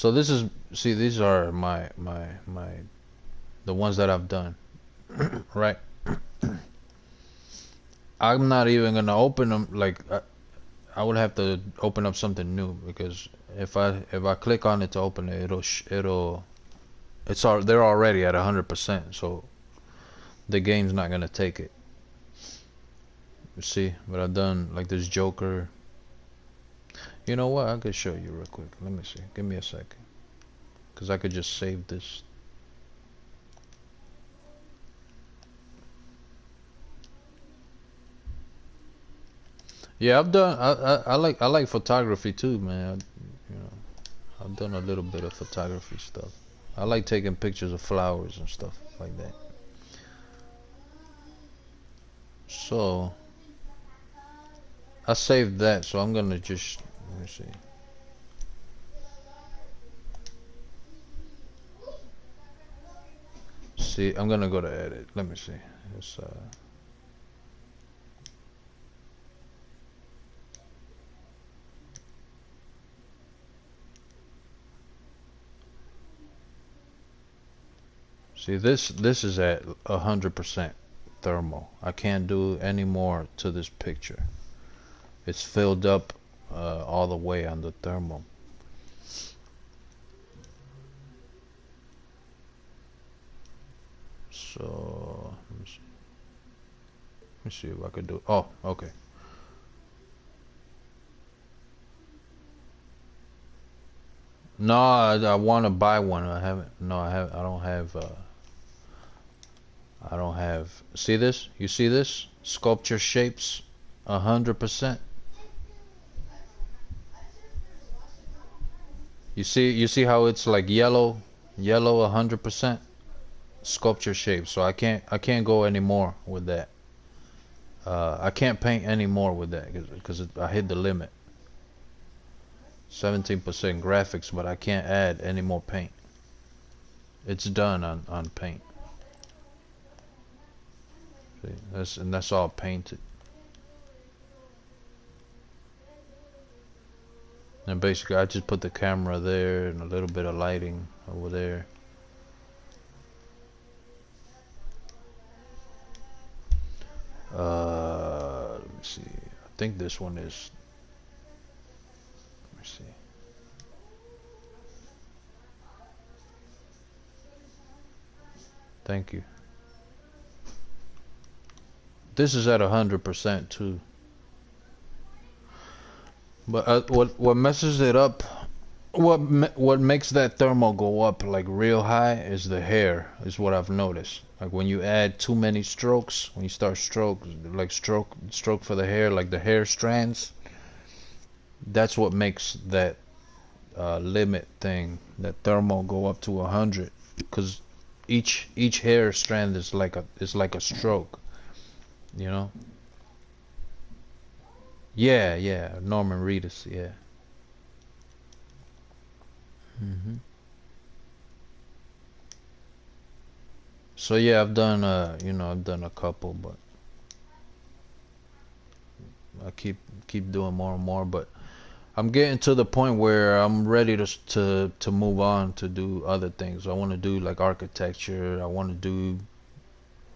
this is, see, these are my the ones that I've done. Right? I'm not even gonna open them. Like I would have to open up something new, because if I click on it to open it, they're already at 100%, so the game's not gonna take it. You see, but I've done like this Joker. You know what? I could show you real quick. Let me see. Give me a second, because I could just save this. Yeah, I've done. I like photography too, man. I've done a little bit of photography stuff. I like taking pictures of flowers and stuff like that. So I saved that, so I'm gonna just, let me see. See, I'm gonna go to edit. Let me see. It's see, this is at 100% thermal. I can't do any more to this picture. It's filled up all the way on the thermal. So let me see if I could do. Oh, okay. No, I want to buy one. I haven't. No, I have. I don't have. I don't have. See this? You see this? Sculpture shapes, 100%. You see? You see how it's like yellow, 100%. Sculpture shape. So I can't go any more with that. I can't paint any more with that because I hit the limit. 17% graphics, but I can't add any more paint. It's done on paint. See, that's all painted. And basically I just put the camera there and a little bit of lighting over there. Let me see. I think this one is. Let me see. Thank you. This is at 100% too. But what messes it up? What makes that thermal go up like real high is the hair. Is what I've noticed. Like when you add too many strokes, when you start stroke for the hair, like the hair strands. That's what makes that limit thing, that thermal, go up to 100, because each hair strand is like a stroke, you know. Yeah, Norman Reedus, yeah. hmm So yeah, I've done I've done a couple, but I keep doing more and more. But I'm getting to the point where I'm ready to move on to do other things. I want to do like architecture. I want to do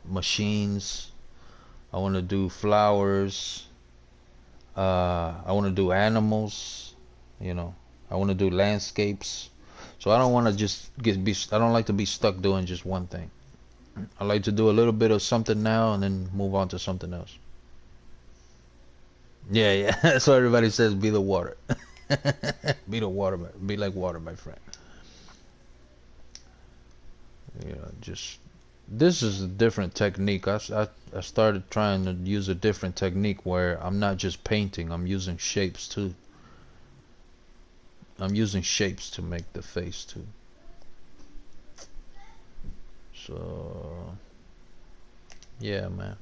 machines. I want to do flowers. I want to do animals. You know, I want to do landscapes. So I don't want to just I don't like to be stuck doing just one thing. I like to do a little bit of something now and then move on to something else. Yeah, yeah. That's what everybody says. Be the water. Be the water. Be like water, my friend. You know, just this is a different technique. I started trying to use a different technique where I'm not just painting. I'm using shapes too. I'm using shapes to make the face too. So yeah, man.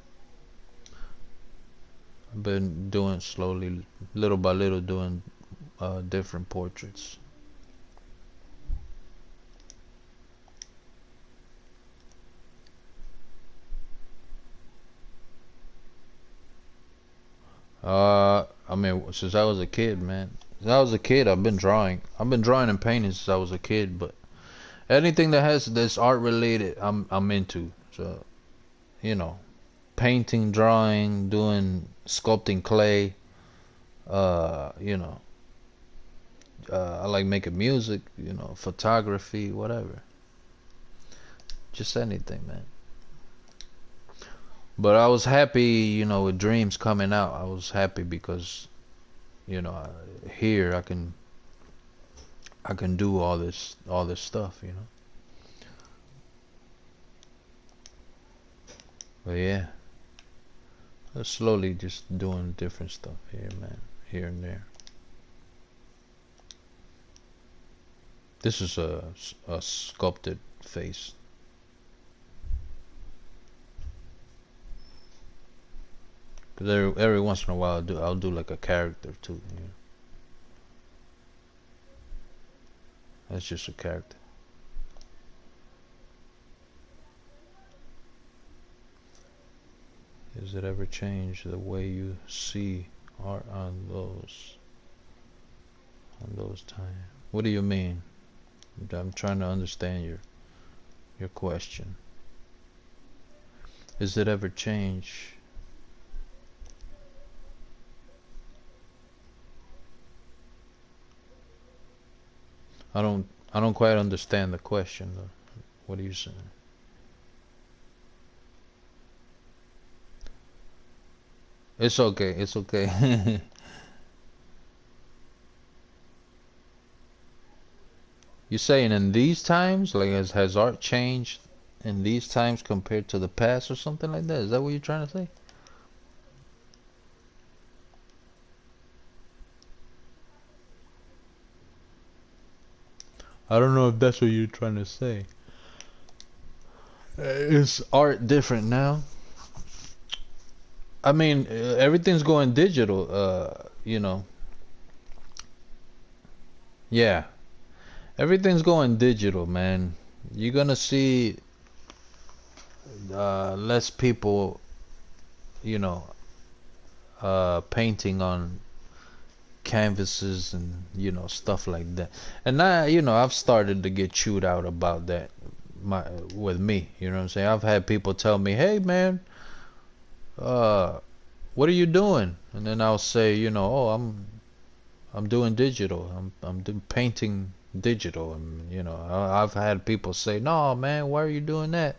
I've been doing slowly, little by little, doing different portraits. I mean, since I was a kid, man. Since I was a kid, I've been drawing. I've been drawing and painting since I was a kid. But anything that has this art related, I'm into. So you know, painting, drawing, doing sculpting clay. You know, I like making music. You know, photography, whatever. Just anything, man. But I was happy, you know, with Dreams coming out. I was happy because, you know, here I can do all this stuff, you know. But yeah, I'm slowly just doing different stuff here, man, here and there. This is a sculpted face. Cause every once in a while I'll do like a character too. You know? That's just a character. Does it ever change the way you see art on those times? What do you mean? I'm trying to understand your question. Does it ever change? I don't quite understand the question though. What are you saying? It's okay. It's okay. You saying in these times, like has art changed in these times compared to the past or something like that? Is that what you're trying to say? I don't know if that's what you're trying to say. Is art different now? I mean, everything's going digital. You know, yeah, everything's going digital, man. You're gonna see less people, you know, painting on canvases and you know stuff like that. And you know, I've started to get chewed out about that. With me, you know what I'm saying? I've had people tell me, "Hey, man, uh, what are you doing?" And then I'll say, you know, "Oh, I'm doing digital. I'm doing painting digital." And you know, I've had people say, "No, man, why are you doing that?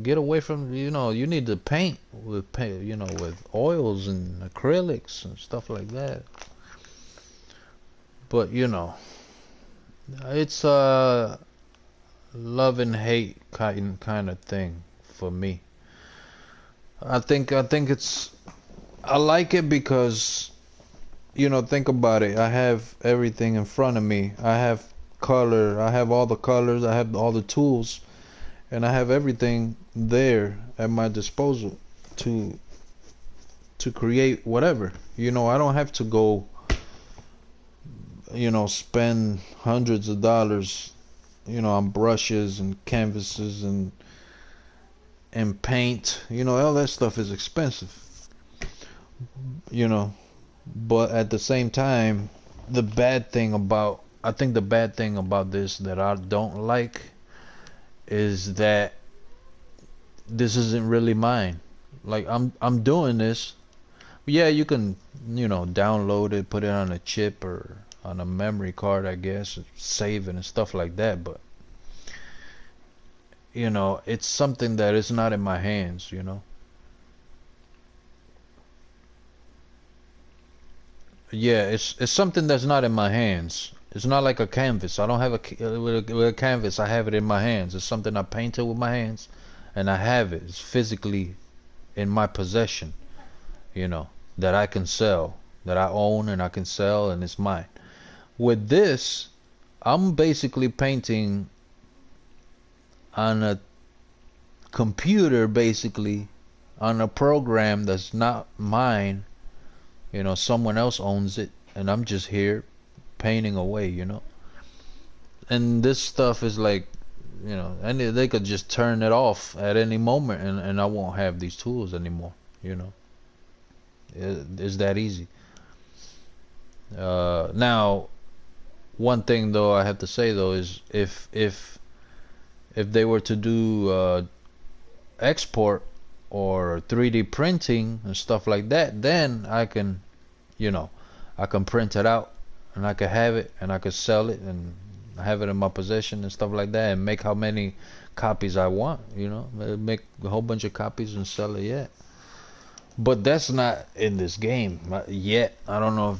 Get away from, you know, you need to paint with you know, with oils and acrylics and stuff like that." But you know, it's a love and hate kind of thing for me. I think it's I like it because you know, think about it. I have everything in front of me. I have color. I have all the colors. I have all the tools, and I have everything there at my disposal to create whatever. You know, I don't have to go, you know, spend hundreds of dollars, you know, on brushes and canvases and paint. You know, all that stuff is expensive. You know, But at the same time, I think the bad thing about this that I don't like is that this isn't really mine. Like I'm doing this. Yeah, you can, download it, put it on a chip or on a memory card, I guess, save it and stuff like that, but it's something that is not in my hands. Yeah, it's something that's not in my hands. It's not like a canvas. I don't have with a canvas. I have it in my hands. It's something I painted with my hands, and I have it. It's physically in my possession. You know that I can sell, that I own, and I can sell, and it's mine. With this, I'm basically painting on a computer, basically on a program that's not mine. Someone else owns it, and I'm just here painting away. And this stuff is like, and they could just turn it off at any moment, and I won't have these tools anymore. It's that easy. Now, one thing though I have to say though is if they were to do export or 3D printing and stuff like that, then you know, I can print it out and I can have it and I can sell it and have it in my possession and stuff like that and make how many copies I want. Make a whole bunch of copies and sell it, yeah. But that's not in this game yet. I don't know if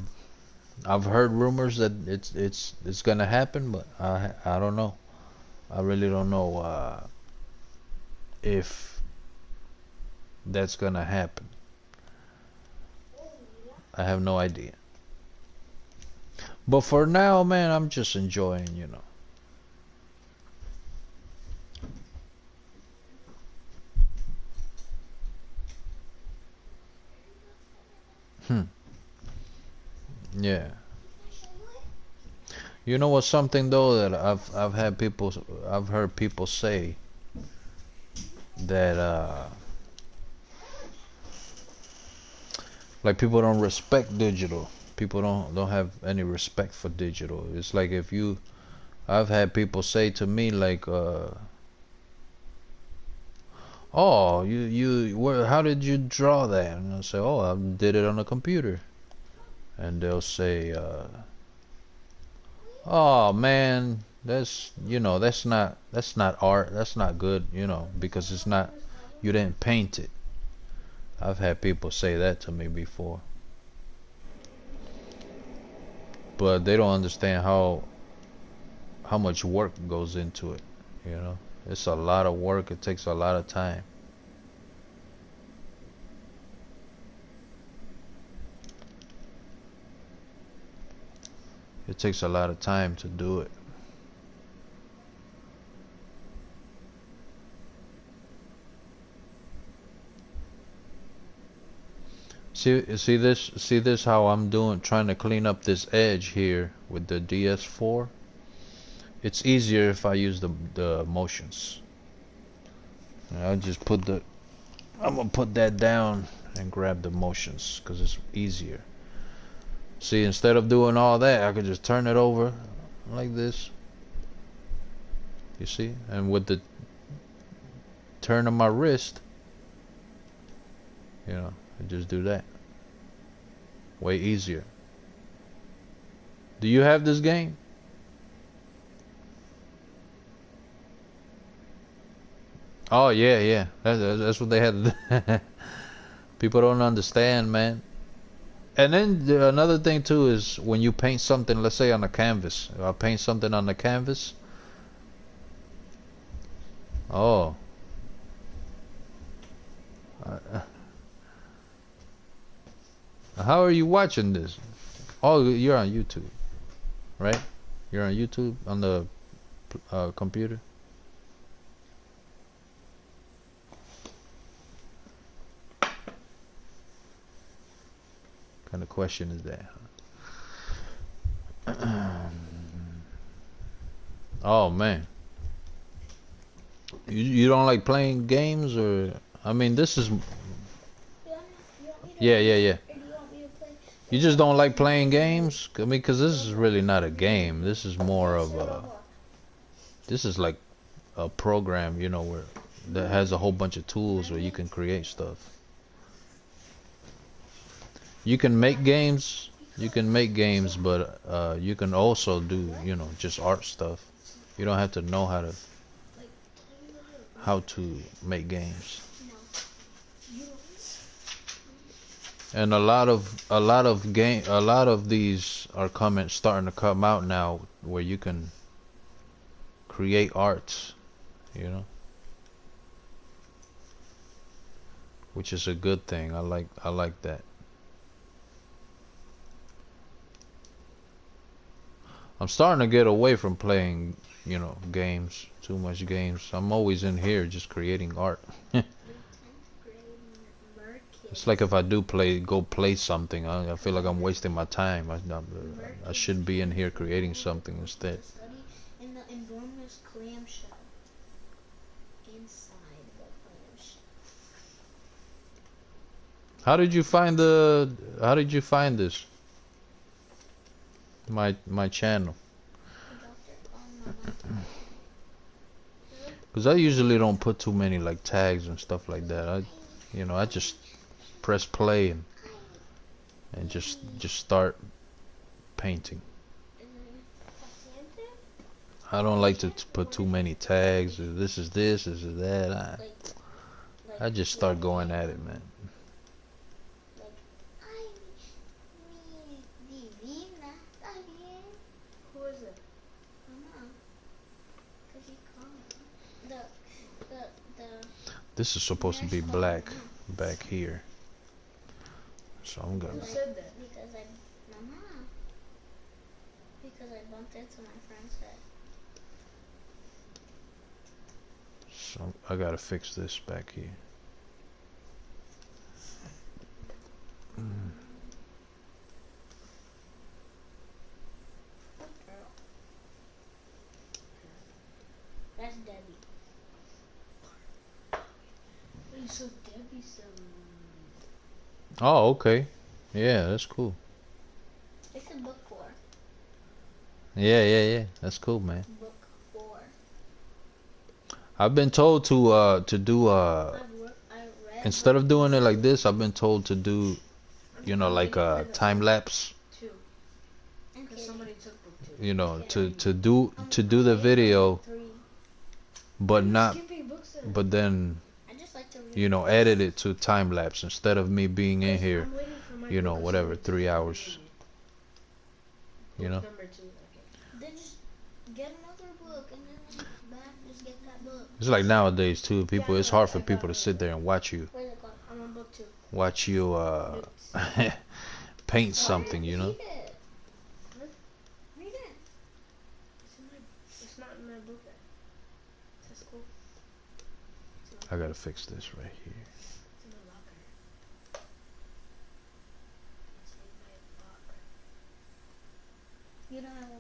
I've heard rumors that it's gonna happen, but I don't know. I really don't know if that's gonna happen. I have no idea. But for now, man, I'm just enjoying. Hmm. Yeah. You know what's something though that I've heard people say that like people don't respect digital. People don't have any respect for digital. It's like if you I've had people say to me like oh, how did you draw that? And I say, "Oh, I did it on a computer." And they'll say oh man, that's not art. That's not good, because it's not you didn't paint it. I've had people say that to me before. But they don't understand how much work goes into it. It's a lot of work. It takes a lot of time. It takes a lot of time to do it. See this how I'm doing trying to clean up this edge here with the DS4. It's easier if I use the motions. And I'm gonna put that down and grab the motions because it's easier. See, instead of doing all that, I could just turn it over like this. You see? And with the turn of my wrist, I just do that. Way easier. Do you have this game? Oh yeah, yeah. That's what they had to do. People don't understand, man. And then another thing too is when you paint something, let's say on a canvas. If I paint something on the canvas. Oh. Uh, how are you watching this? Oh, you're on YouTube, right? You're on YouTube on the computer. What kind of question is that? Oh man, you don't like playing games, or I mean, this is You want me to yeah, yeah, play? yeah. Or do you want me to play You just don't like playing games? I mean, because this is really not a game. This is more of a... This is like a program, you know, where that has a whole bunch of tools where you can create stuff. You can make games. You can make games, but you can also do, you know, just art stuff. You don't have to know how to make games. And a lot of these are starting to come out now where you can create arts, you know, which is a good thing. I like that. I'm starting to get away from playing, you know, games, too much games. I'm always in here just creating art. It's like if I do go play something, I feel like I'm wasting my time. I should be in here creating something instead. In the enormous clamshell inside the clamshell. How did you find this? My channel. Because I usually don't put too many like tags and stuff like that. I just press play and just start painting. I don't like to put too many tags. This is that. I just start going at it, man. Who is it? This is supposed to be black back here. So I'm gonna. Who said that? Because I bumped into my friend's head. So I gotta fix this back here. That's Debbie. So Debbie's Oh, okay. Yeah, that's cool. It's a book 4. Yeah. That's cool, man. Book 4. I've been told to do instead of doing it like this, I've been told to do, you know, like a time lapse. You know, to do the video, but then, you know, edit it to time lapse instead of me being in here, you know, whatever, 3 hours. You know. Then just get another book and then just get that book. It's like nowadays too. It's hard for people to sit there and watch you. I'm on book 2. Watch you paint something, you know. Read it. It's not in my book. That's cool. I gotta fix this right here. It's in my locker. It's in my locker. You don't have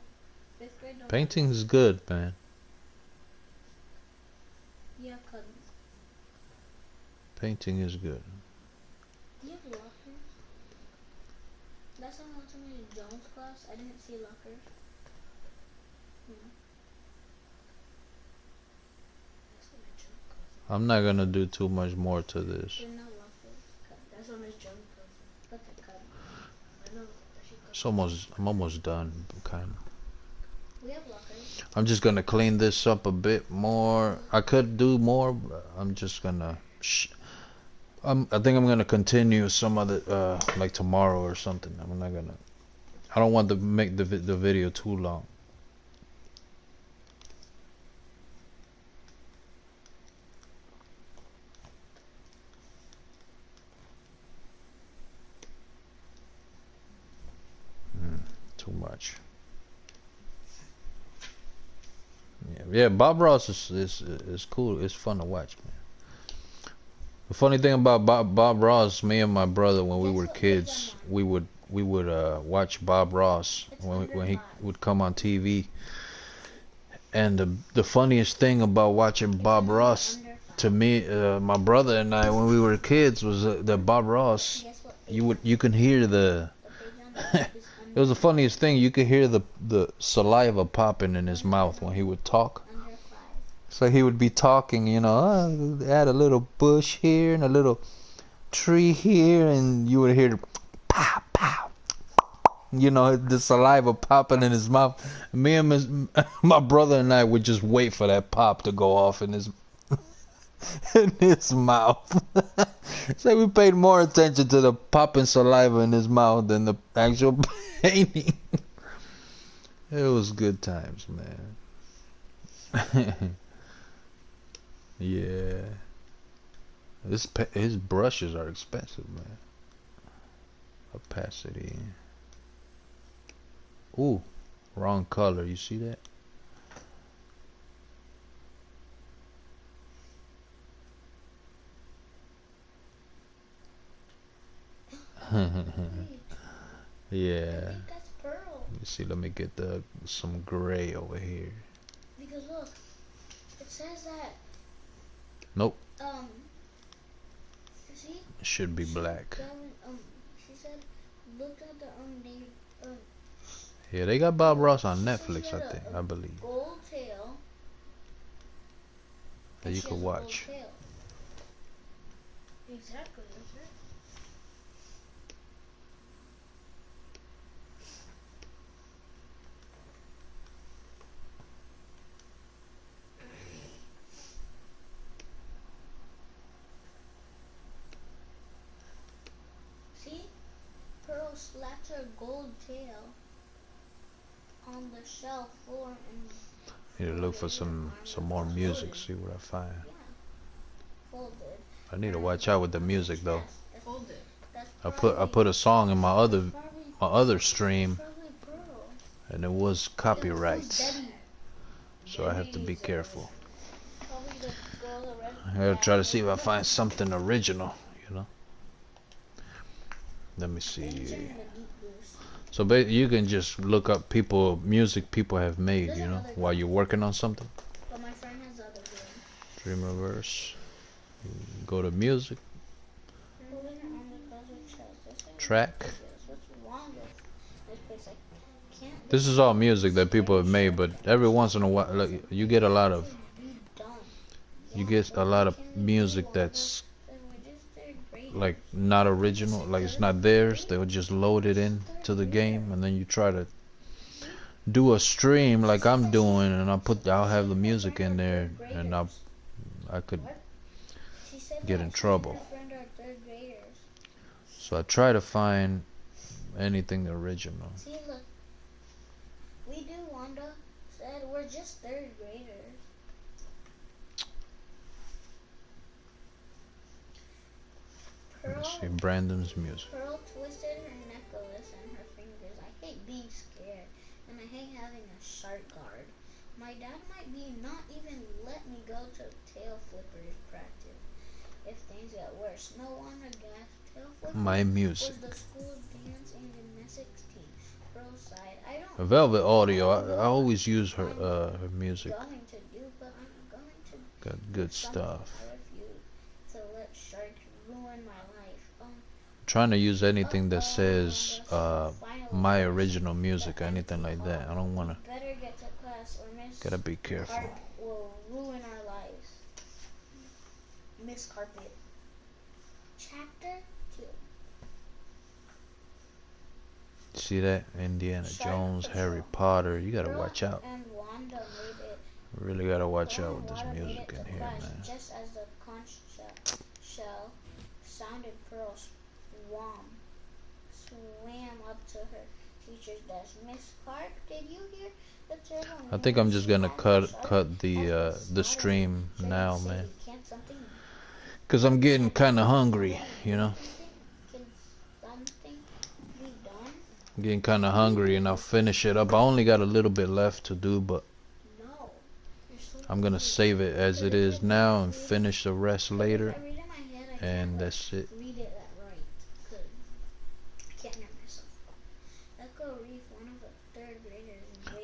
a 5th grade? Painting is good, man. Yeah, cousins. Painting is good. Do you have lockers? Last time I went to my Jones class, I didn't see lockers. I'm not gonna do too much more to this. They're not lockers. That's what Miss Jones calls them. But they're cut. I know. I'm almost done, kind of. We have lockers. I'm just gonna clean this up a bit more. I could do more, but I'm just gonna. I think I'm gonna continue some other like tomorrow or something. I'm not gonna. I don't want to make the video too long. Too much. Yeah. Bob Ross is cool. It's fun to watch, man. The funny thing about Bob Ross, me and my brother, when we were kids, we would watch Bob Ross when he would come on TV. And the funniest thing about watching Bob Ross to me, my brother and I, when we were kids, was that Bob Ross, you can hear It was the funniest thing. You could hear the saliva popping in his mouth when he would talk. So he would be talking, you know, add a little bush here and a little tree here, and you would hear pow pow, you know, the saliva popping in his mouth. Me and my brother and I would just wait for that pop to go off in his in his mouth. So we paid more attention to the popping saliva in his mouth than the actual painting. It was good times, man. Yeah. His brushes are expensive, man. Opacity. Ooh, wrong color. You see that? Yeah. That's pearl. Let me see. Let me get some gray over here. Because look, it says that. Nope. See? It should be black. She said, look at the name. Yeah, they got Bob Ross on Netflix, I believe. Gold tail. That you could watch. Exactly, that's right. See? Pearl slapped her gold tail on the shelf floor and Need to look for some more music, see what I find. folded. I need to watch out with the music though. Folded. I put a song in my other stream, and it was copyrights, so I have to be careful. I gotta try to see if I find something original, you know. Let me see. So you can just look up music people have made, you know, while you're working on something. But my friend has other Dreamverse. Go to music. Track. This is all music that people have made, but every once in a while, look, you get a lot of music that's like not original, like it's not theirs. They would just load it in to the game, and then you try to do a stream like I'm doing, and I'll have the music in there, and I could get in trouble. So I try to find anything original. See, look. We do, Wanda said we're just third graders. Let's see Brandon's music. Pearl twisted her necklace and her fingers. I hate being scared, and I hate having a shark guard. My dad might not even let me go to tail flippers practice if things get worse. No wonder gas tail flippers My music. was the school dance and gymnastics team. Pearl side. I don't. Velvet Audio. I always use her music. Going to do, but I'm going to. Got good stuff. I refuse to let sharks ruin my life. Trying to use anything that says my original music or anything like that. I don't want to. Better get to class or Miss Gotta be careful. Carpet will ruin our lives. Miss Carpet. Chapter 2. See that? Indiana Jones, Harry Potter. You gotta watch out. And Wanda made it. Really gotta watch out with this music in here, man. Just as the conch shell sounded, Pearl swam up to her teacher's desk. Miss Clark, did you hear the terrible I think I'm just gonna cut the stream now, man. Cause I'm getting kind of hungry, you know. I'm getting kind of hungry, and I'll finish it up. I only got a little bit left to do, but I'm gonna save it as it is now and finish the rest later. And that's it.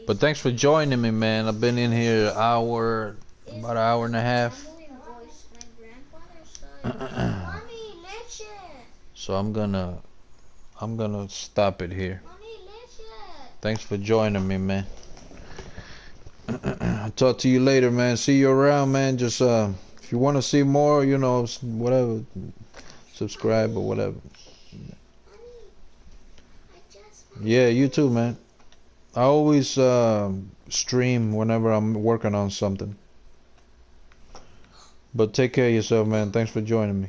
But thanks for joining me, man. I've been in here about an hour and a half. So I'm gonna I'm gonna stop it here. Delicious. Thanks for joining me, man. I'll talk to you later, man. See you around, man. Just if you want to see more, you know, whatever, subscribe or whatever. I just found Yeah, you too, man. I always stream whenever I'm working on something. But take care of yourself, man. Thanks for joining me.